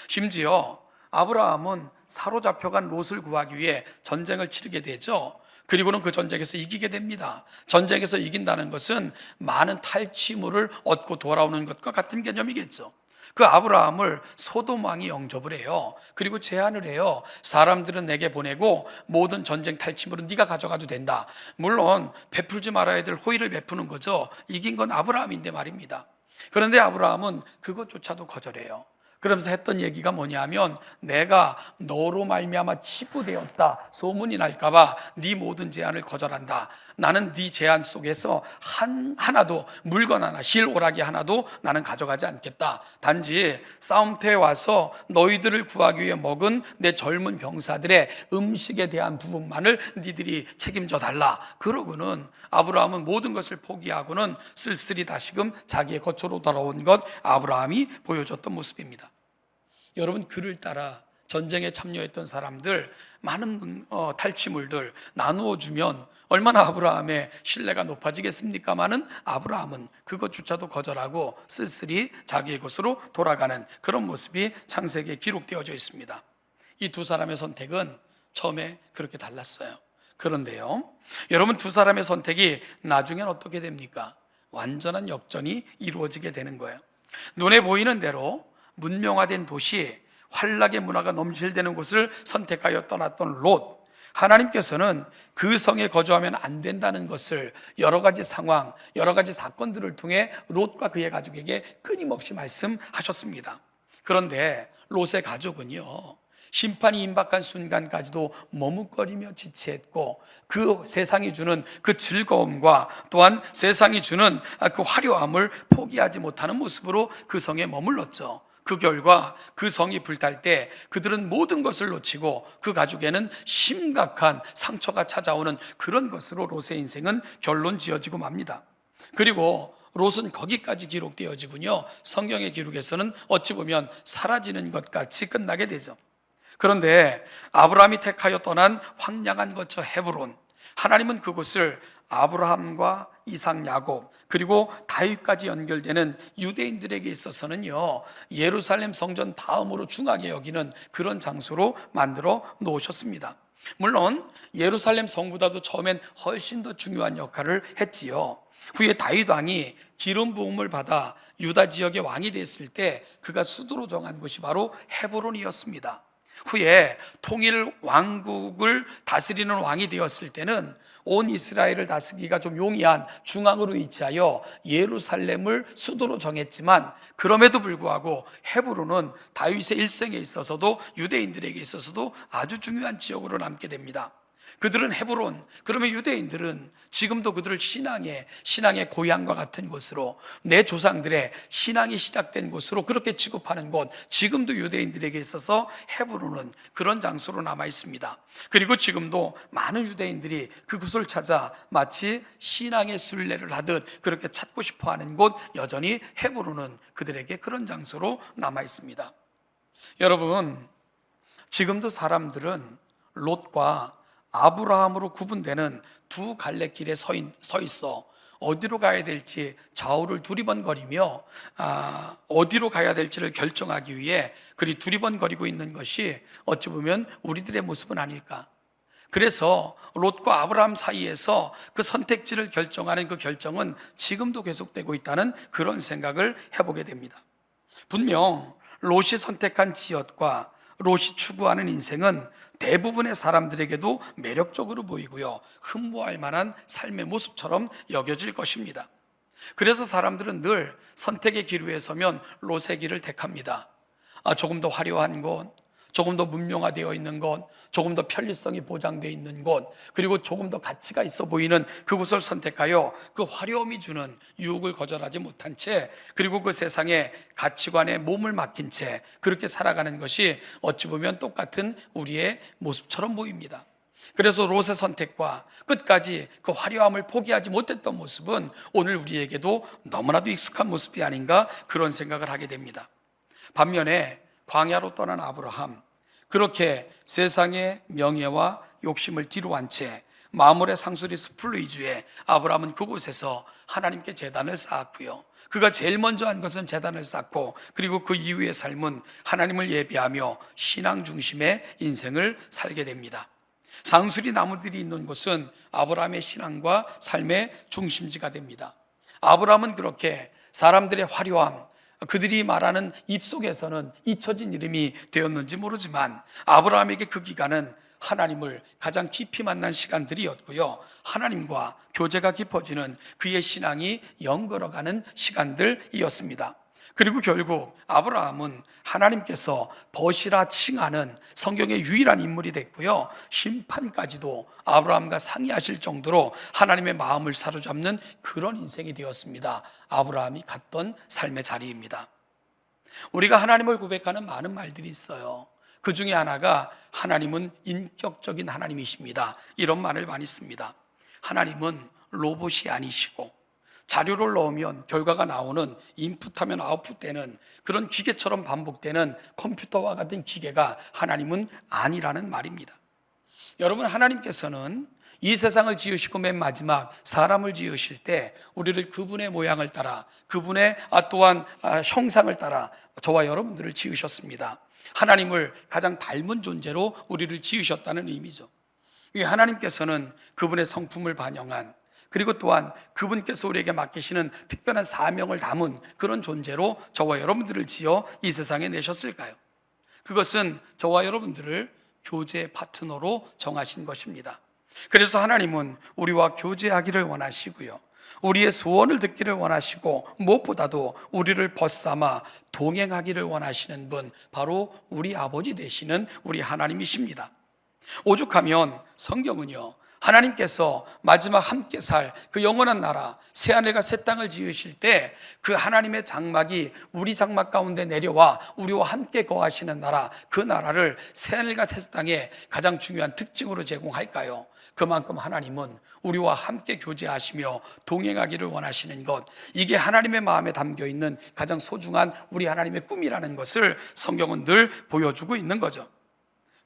심지어 아브라함은 사로잡혀간 롯을 구하기 위해 전쟁을 치르게 되죠. 그리고는 그 전쟁에서 이기게 됩니다. 전쟁에서 이긴다는 것은 많은 탈취물을 얻고 돌아오는 것과 같은 개념이겠죠. 그 아브라함을 소돔 왕이 영접을 해요. 그리고 제안을 해요. 사람들은 내게 보내고 모든 전쟁 탈취물은 네가 가져가도 된다. 물론 베풀지 말아야 될 호의를 베푸는 거죠. 이긴 건 아브라함인데 말입니다. 그런데 아브라함은 그것조차도 거절해요. 그러면서 했던 얘기가 뭐냐면 내가 너로 말미암아 치부되었다 소문이 날까봐 네 모든 제안을 거절한다 나는 네 제한 속에서 하나도 물건 하나, 실오라기 하나도 나는 가져가지 않겠다. 단지 싸움터에 와서 너희들을 구하기 위해 먹은 내 젊은 병사들의 음식에 대한 부분만을 니들이 책임져 달라. 그러고는 아브라함은 모든 것을 포기하고는 쓸쓸히 다시금 자기의 거처로 돌아온 것, 아브라함이 보여줬던 모습입니다. 여러분, 그를 따라 전쟁에 참여했던 사람들 많은 탈취물들 나누어 주면 얼마나 아브라함의 신뢰가 높아지겠습니까마는 아브라함은 그것조차도 거절하고 쓸쓸히 자기의 곳으로 돌아가는 그런 모습이 창세기에 기록되어져 있습니다. 이 두 사람의 선택은 처음에 그렇게 달랐어요. 그런데요, 여러분, 두 사람의 선택이 나중엔 어떻게 됩니까? 완전한 역전이 이루어지게 되는 거예요. 눈에 보이는 대로 문명화된 도시, 환락의 문화가 넘실대는 곳을 선택하여 떠났던 롯, 하나님께서는 그 성에 거주하면 안 된다는 것을 여러 가지 상황, 여러 가지 사건들을 통해 롯과 그의 가족에게 끊임없이 말씀하셨습니다. 그런데 롯의 가족은요, 심판이 임박한 순간까지도 머뭇거리며 지체했고, 그 세상이 주는 그 즐거움과 또한 세상이 주는 그 화려함을 포기하지 못하는 모습으로 그 성에 머물렀죠. 그 결과 그 성이 불탈 때 그들은 모든 것을 놓치고 그 가족에는 심각한 상처가 찾아오는 그런 것으로 롯의 인생은 결론 지어지고 맙니다. 그리고 롯은 거기까지 기록되어지군요. 성경의 기록에서는 어찌 보면 사라지는 것 같이 끝나게 되죠. 그런데 아브라함이 택하여 떠난 황량한 거처 헤브론, 하나님은 그곳을 아브라함과 이삭, 야곱, 그리고 다윗까지 연결되는 유대인들에게 있어서는요, 예루살렘 성전 다음으로 중하게 여기는 그런 장소로 만들어 놓으셨습니다. 물론 예루살렘 성보다도 처음엔 훨씬 더 중요한 역할을 했지요. 후에 다윗 왕이 기름 부음을 받아 유다 지역의 왕이 됐을 때 그가 수도로 정한 곳이 바로 헤브론이었습니다. 후에 통일 왕국을 다스리는 왕이 되었을 때는 온 이스라엘을 다스리기가 좀 용이한 중앙으로 위치하여 예루살렘을 수도로 정했지만, 그럼에도 불구하고 헤브론은 다윗의 일생에 있어서도 유대인들에게 있어서도 아주 중요한 지역으로 남게 됩니다. 그들은 헤브론, 그러면 유대인들은 지금도 그들을 신앙의 고향과 같은 곳으로, 내 조상들의 신앙이 시작된 곳으로 그렇게 취급하는 곳, 지금도 유대인들에게 있어서 헤브론은 그런 장소로 남아 있습니다. 그리고 지금도 많은 유대인들이 그곳을 찾아 마치 신앙의 순례를 하듯 그렇게 찾고 싶어하는 곳, 여전히 헤브론은 그들에게 그런 장소로 남아 있습니다. 여러분, 지금도 사람들은 롯과 아브라함으로 구분되는 두 갈래길에 서 있어 어디로 가야 될지 좌우를 두리번거리며 어디로 가야 될지를 결정하기 위해 그리 두리번거리고 있는 것이 어찌 보면 우리들의 모습은 아닐까. 그래서 롯과 아브라함 사이에서 그 선택지를 결정하는 그 결정은 지금도 계속되고 있다는 그런 생각을 해보게 됩니다. 분명 롯이 선택한 지역과 롯이 추구하는 인생은 대부분의 사람들에게도 매력적으로 보이고요, 흠모할 만한 삶의 모습처럼 여겨질 것입니다. 그래서 사람들은 늘 선택의 길 위에 서면 롯의 길을 택합니다. 조금 더 화려한 곳, 조금 더 문명화되어 있는 곳, 조금 더 편리성이 보장되어 있는 곳, 그리고 조금 더 가치가 있어 보이는 그곳을 선택하여 그 화려함이 주는 유혹을 거절하지 못한 채, 그리고 그 세상의 가치관에 몸을 맡긴 채 그렇게 살아가는 것이 어찌 보면 똑같은 우리의 모습처럼 보입니다. 그래서 롯의 선택과 끝까지 그 화려함을 포기하지 못했던 모습은 오늘 우리에게도 너무나도 익숙한 모습이 아닌가, 그런 생각을 하게 됩니다. 반면에 광야로 떠난 아브라함, 그렇게 세상의 명예와 욕심을 뒤로한 채 마물의 상수리 숲을 위주에 아브라함은 그곳에서 하나님께 제단을 쌓았고요, 그가 제일 먼저 한 것은 제단을 쌓고, 그리고 그 이후의 삶은 하나님을 예배하며 신앙 중심의 인생을 살게 됩니다. 상수리 나무들이 있는 곳은 아브라함의 신앙과 삶의 중심지가 됩니다. 아브라함은 그렇게 사람들의 화려함, 그들이 말하는 입속에서는 잊혀진 이름이 되었는지 모르지만 아브라함에게 그 기간은 하나님을 가장 깊이 만난 시간들이었고요, 하나님과 교제가 깊어지는 그의 신앙이 연걸어가는 시간들이었습니다. 그리고 결국 아브라함은 하나님께서 벗이라 칭하는 성경의 유일한 인물이 됐고요, 심판까지도 아브라함과 상의하실 정도로 하나님의 마음을 사로잡는 그런 인생이 되었습니다. 아브라함이 갔던 삶의 자리입니다. 우리가 하나님을 고백하는 많은 말들이 있어요. 그 중에 하나가 하나님은 인격적인 하나님이십니다, 이런 말을 많이 씁니다. 하나님은 로봇이 아니시고 자료를 넣으면 결과가 나오는, 인풋하면 아웃풋되는 그런 기계처럼 반복되는 컴퓨터와 같은 기계가 하나님은 아니라는 말입니다. 여러분, 하나님께서는 이 세상을 지으시고 맨 마지막 사람을 지으실 때 우리를 그분의 모양을 따라, 그분의 또한 형상을 따라 저와 여러분들을 지으셨습니다. 하나님을 가장 닮은 존재로 우리를 지으셨다는 의미죠. 하나님께서는 그분의 성품을 반영한, 그리고 또한 그분께서 우리에게 맡기시는 특별한 사명을 담은 그런 존재로 저와 여러분들을 지어 이 세상에 내셨을까요? 그것은 저와 여러분들을 교제 파트너로 정하신 것입니다. 그래서 하나님은 우리와 교제하기를 원하시고요, 우리의 소원을 듣기를 원하시고, 무엇보다도 우리를 벗삼아 동행하기를 원하시는 분, 바로 우리 아버지 되시는 우리 하나님이십니다. 오죽하면 성경은요, 하나님께서 마지막 함께 살 그 영원한 나라, 새하늘과 새 땅을 지으실 때 그 하나님의 장막이 우리 장막 가운데 내려와 우리와 함께 거하시는 나라, 그 나라를 새하늘과 새 땅의 가장 중요한 특징으로 제공할까요? 그만큼 하나님은 우리와 함께 교제하시며 동행하기를 원하시는 것, 이게 하나님의 마음에 담겨있는 가장 소중한 우리 하나님의 꿈이라는 것을 성경은 늘 보여주고 있는 거죠.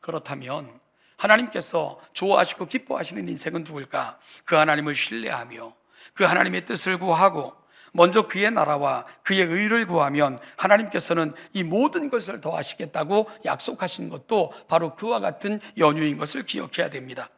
그렇다면 하나님께서 좋아하시고 기뻐하시는 인생은 누굴까? 그 하나님을 신뢰하며 그 하나님의 뜻을 구하고 먼저 그의 나라와 그의 의를 구하면 하나님께서는 이 모든 것을 더하시겠다고 약속하신 것도 바로 그와 같은 연유인 것을 기억해야 됩니다.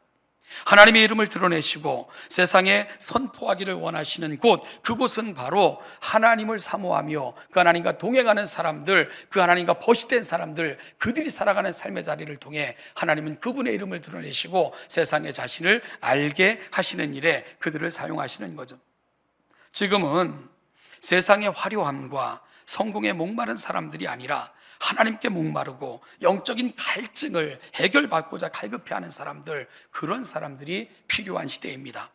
하나님의 이름을 드러내시고 세상에 선포하기를 원하시는 곳, 그곳은 바로 하나님을 사모하며 그 하나님과 동행하는 사람들, 그 하나님과 벗이된 사람들, 그들이 살아가는 삶의 자리를 통해 하나님은 그분의 이름을 드러내시고 세상의 자신을 알게 하시는 일에 그들을 사용하시는 거죠. 지금은 세상의 화려함과 성공에 목마른 사람들이 아니라 하나님께 목마르고 영적인 갈증을 해결받고자 갈급해하는 사람들, 그런 사람들이 필요한 시대입니다.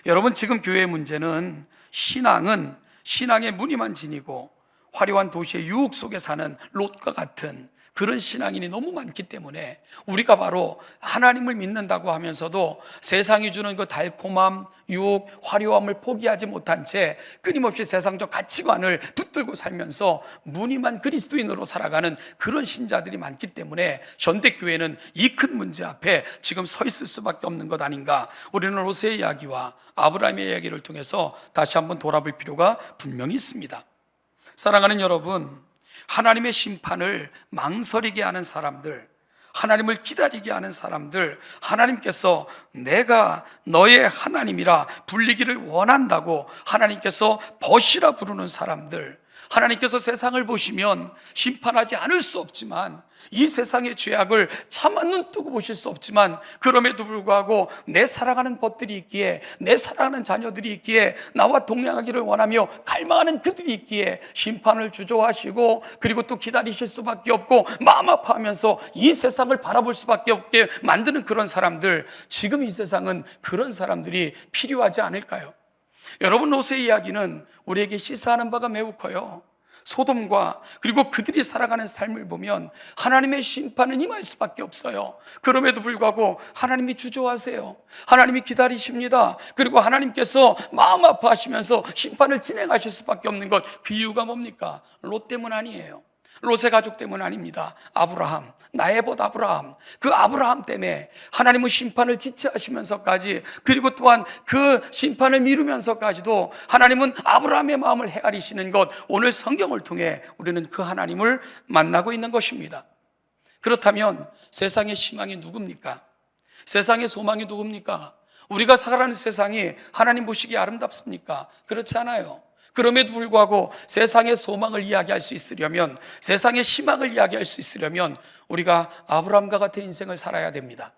여러분, 지금 교회의 문제는 신앙의 무늬만 지니고 화려한 도시의 유혹 속에 사는 롯과 같은 그런 신앙인이 너무 많기 때문에 우리가 바로 하나님을 믿는다고 하면서도 세상이 주는 그 달콤함, 유혹, 화려함을 포기하지 못한 채 끊임없이 세상적 가치관을 붙들고 살면서 무늬만 그리스도인으로 살아가는 그런 신자들이 많기 때문에 현대교회는 이 큰 문제 앞에 지금 서 있을 수밖에 없는 것 아닌가. 우리는 롯의 이야기와 아브라함의 이야기를 통해서 다시 한번 돌아볼 필요가 분명히 있습니다. 사랑하는 여러분, 하나님의 심판을 망설이게 하는 사람들, 하나님을 기다리게 하는 사람들, 하나님께서 내가 너의 하나님이라 불리기를 원한다고 하나님께서 벗이라 부르는 사람들, 하나님께서 세상을 보시면 심판하지 않을 수 없지만, 이 세상의 죄악을 차마 눈 뜨고 보실 수 없지만, 그럼에도 불구하고 내 사랑하는 것들이 있기에, 내 사랑하는 자녀들이 있기에, 나와 동행하기를 원하며 갈망하는 그들이 있기에 심판을 주저하시고, 그리고 또 기다리실 수밖에 없고 마음 아파하면서 이 세상을 바라볼 수밖에 없게 만드는 그런 사람들, 지금 이 세상은 그런 사람들이 필요하지 않을까요? 여러분, 롯의 이야기는 우리에게 시사하는 바가 매우 커요. 소돔과 그리고 그들이 살아가는 삶을 보면 하나님의 심판은 임할 수밖에 없어요. 그럼에도 불구하고 하나님이 주저하세요. 하나님이 기다리십니다. 그리고 하나님께서 마음 아파하시면서 심판을 진행하실 수밖에 없는 것, 그 이유가 뭡니까? 롯 때문 아니에요. 롯의 가족 때문 아닙니다. 아브라함, 나의 벗 아브라함, 그 아브라함 때문에 하나님은 심판을 지체하시면서까지, 그리고 또한 그 심판을 미루면서까지도 하나님은 아브라함의 마음을 헤아리시는 것, 오늘 성경을 통해 우리는 그 하나님을 만나고 있는 것입니다. 그렇다면 세상의 희망이 누굽니까? 세상의 소망이 누굽니까? 우리가 살아가는 세상이 하나님 보시기에 아름답습니까? 그렇지 않아요. 그럼에도 불구하고 세상의 소망을 이야기할 수 있으려면, 세상의 희망을 이야기할 수 있으려면 우리가 아브라함과 같은 인생을 살아야 됩니다.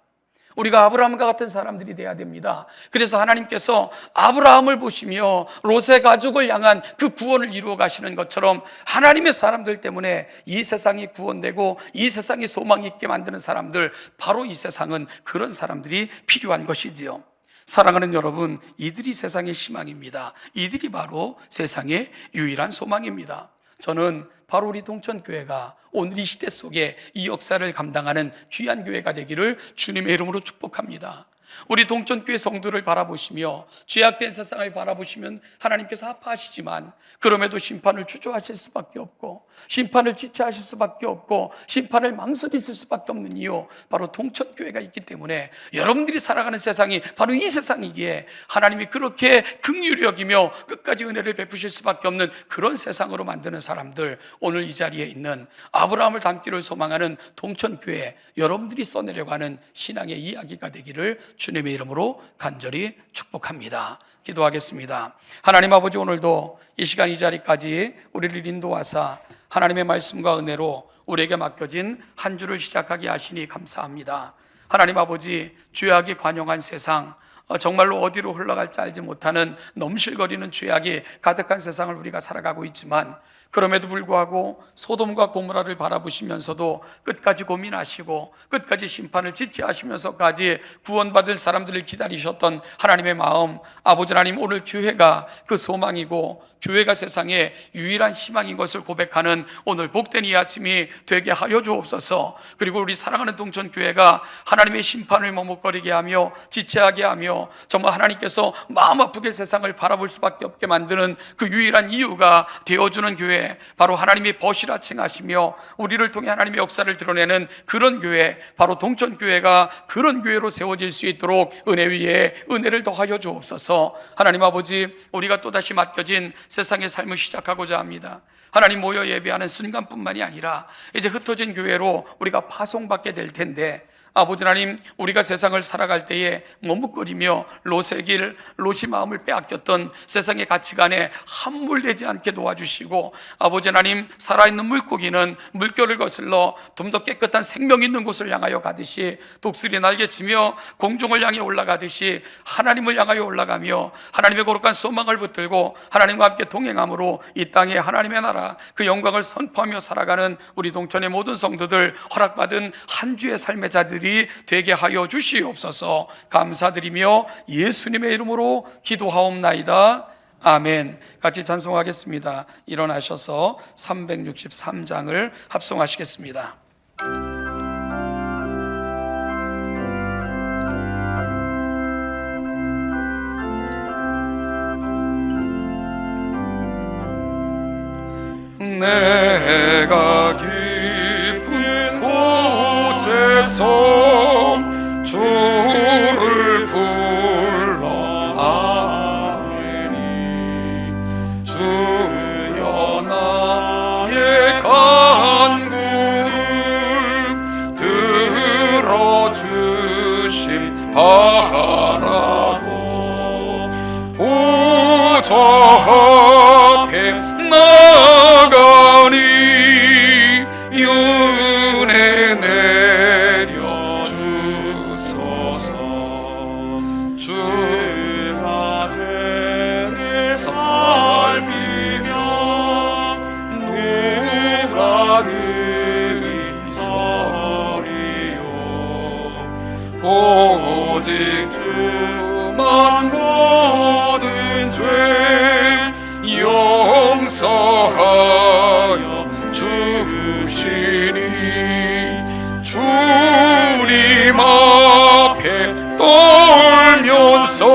우리가 아브라함과 같은 사람들이 돼야 됩니다. 그래서 하나님께서 아브라함을 보시며 롯의 가족을 향한 그 구원을 이루어 가시는 것처럼 하나님의 사람들 때문에 이 세상이 구원되고 이 세상이 소망이 있게 만드는 사람들, 바로 이 세상은 그런 사람들이 필요한 것이지요. 사랑하는 여러분, 이들이 세상의 희망입니다. 이들이 바로 세상의 유일한 소망입니다. 저는 바로 우리 동천교회가 오늘 이 시대 속에 이 역사를 감당하는 귀한 교회가 되기를 주님의 이름으로 축복합니다. 우리 동천교회 성도를 바라보시며 죄악된 세상을 바라보시면 하나님께서 아파하시지만 그럼에도 심판을 주저하실 수밖에 없고 심판을 지체하실 수밖에 없고 심판을 망설이실 수밖에 없는 이유, 바로 동천교회가 있기 때문에 여러분들이 살아가는 세상이 바로 이 세상이기에 하나님이 그렇게 긍휼히 여기며 끝까지 은혜를 베푸실 수밖에 없는 그런 세상으로 만드는 사람들, 오늘 이 자리에 있는 아브라함을 닮기를 소망하는 동천교회, 여러분들이 써내려가는 신앙의 이야기가 되기를 주님의 이름으로 간절히 축복합니다. 기도하겠습니다. 하나님 아버지, 오늘도 이 시간 이 자리까지 우리를 인도하사 하나님의 말씀과 은혜로 우리에게 맡겨진 한 주를 시작하게 하시니 감사합니다. 하나님 아버지, 죄악이 관영한 세상, 정말로 어디로 흘러갈지 알지 못하는 넘실거리는 죄악이 가득한 세상을 우리가 살아가고 있지만 그럼에도 불구하고 소돔과 고모라를 바라보시면서도 끝까지 고민하시고 끝까지 심판을 지체하시면서까지 구원받을 사람들을 기다리셨던 하나님의 마음, 아버지 하나님, 오늘 교회가 그 소망이고 교회가 세상의 유일한 희망인 것을 고백하는 오늘 복된 이 아침이 되게 하여 주옵소서. 그리고 우리 사랑하는 동천교회가 하나님의 심판을 머뭇거리게 하며 지체하게 하며 정말 하나님께서 마음 아프게 세상을 바라볼 수밖에 없게 만드는 그 유일한 이유가 되어주는 교회, 바로 하나님이 버시라 칭하시며 우리를 통해 하나님의 역사를 드러내는 그런 교회, 바로 동천교회가 그런 교회로 세워질 수 있도록 은혜 위에 은혜를 더하여 주옵소서. 하나님 아버지, 우리가 또다시 맡겨진 세상의 삶을 시작하고자 합니다. 하나님, 모여 예배하는 순간뿐만이 아니라 이제 흩어진 교회로 우리가 파송받게 될 텐데, 아버지 하나님, 우리가 세상을 살아갈 때에 머뭇거리며 롯의 길, 롯이 마음을 빼앗겼던 세상의 가치관에 함몰되지 않게 도와주시고, 아버지 하나님, 살아있는 물고기는 물결을 거슬러 좀 더 깨끗한 생명 있는 곳을 향하여 가듯이, 독수리 날개치며 공중을 향해 올라가듯이 하나님을 향하여 올라가며 하나님의 거룩한 소망을 붙들고 하나님과 함께 동행함으로 이 땅에 하나님의 나라, 그 영광을 선포하며 살아가는 우리 동천의 모든 성도들, 허락받은 한 주의 삶의 자들이 되게 하여 주시옵소서. 감사드리며 예수님의 이름으로 기도하옵나이다. 아멘. 같이 찬송하겠습니다. 일어나셔서 363장을 합송하시겠습니다. 내가 깊은 곳에서 주를 불러 아뢰리, 주여 나의 간구를 들어주심 바라고, 보좌 앞에 나가니 은혜 내려 주소서. 주의 나를 살피며 누가 능히 서리요. 오직 주만 모든 죄 용서하여 주시니, 주님 앞에 떨면서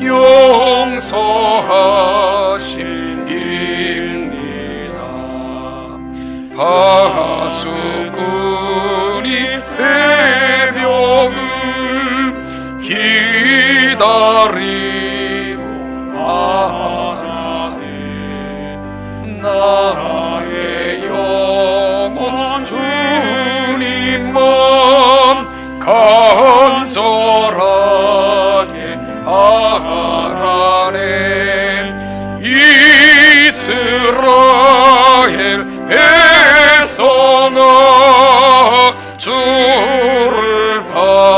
용서하십니다. 하수꾼이 새벽을 기다리고 나의 영혼 주님만 간절하게 바라네. 이스라엘 백성아, 주를 바라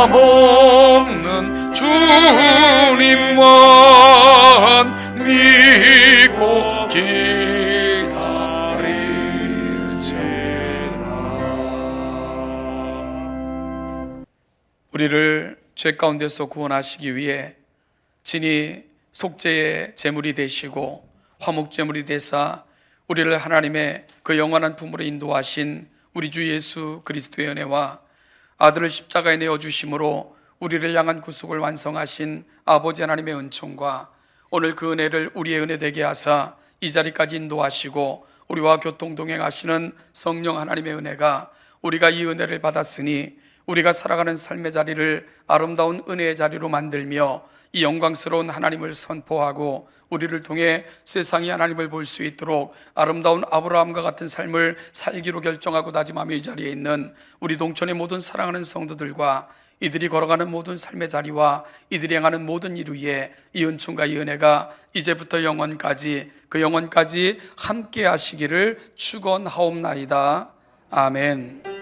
변함없는 주님만 믿고 기다릴지라. 우리를 죄 가운데서 구원하시기 위해 친히 속죄의 제물이 되시고 화목 제물이 되사 우리를 하나님의 그 영원한 품으로 인도하신 우리 주 예수 그리스도의 은혜와 아들을 십자가에 내어주심으로 우리를 향한 구속을 완성하신 아버지 하나님의 은총과 오늘 그 은혜를 우리의 은혜 되게 하사 이 자리까지 인도하시고 우리와 교통동행하시는 성령 하나님의 은혜가 우리가 이 은혜를 받았으니 우리가 살아가는 삶의 자리를 아름다운 은혜의 자리로 만들며 이 영광스러운 하나님을 선포하고 우리를 통해 세상이 하나님을 볼 수 있도록 아름다운 아브라함과 같은 삶을 살기로 결정하고 다짐하며 이 자리에 있는 우리 동천의 모든 사랑하는 성도들과 이들이 걸어가는 모든 삶의 자리와 이들이 행하는 모든 일 위에 이 은총과 이 은혜가 이제부터 영원까지 그 영원까지 함께 하시기를 축원하옵나이다. 아멘.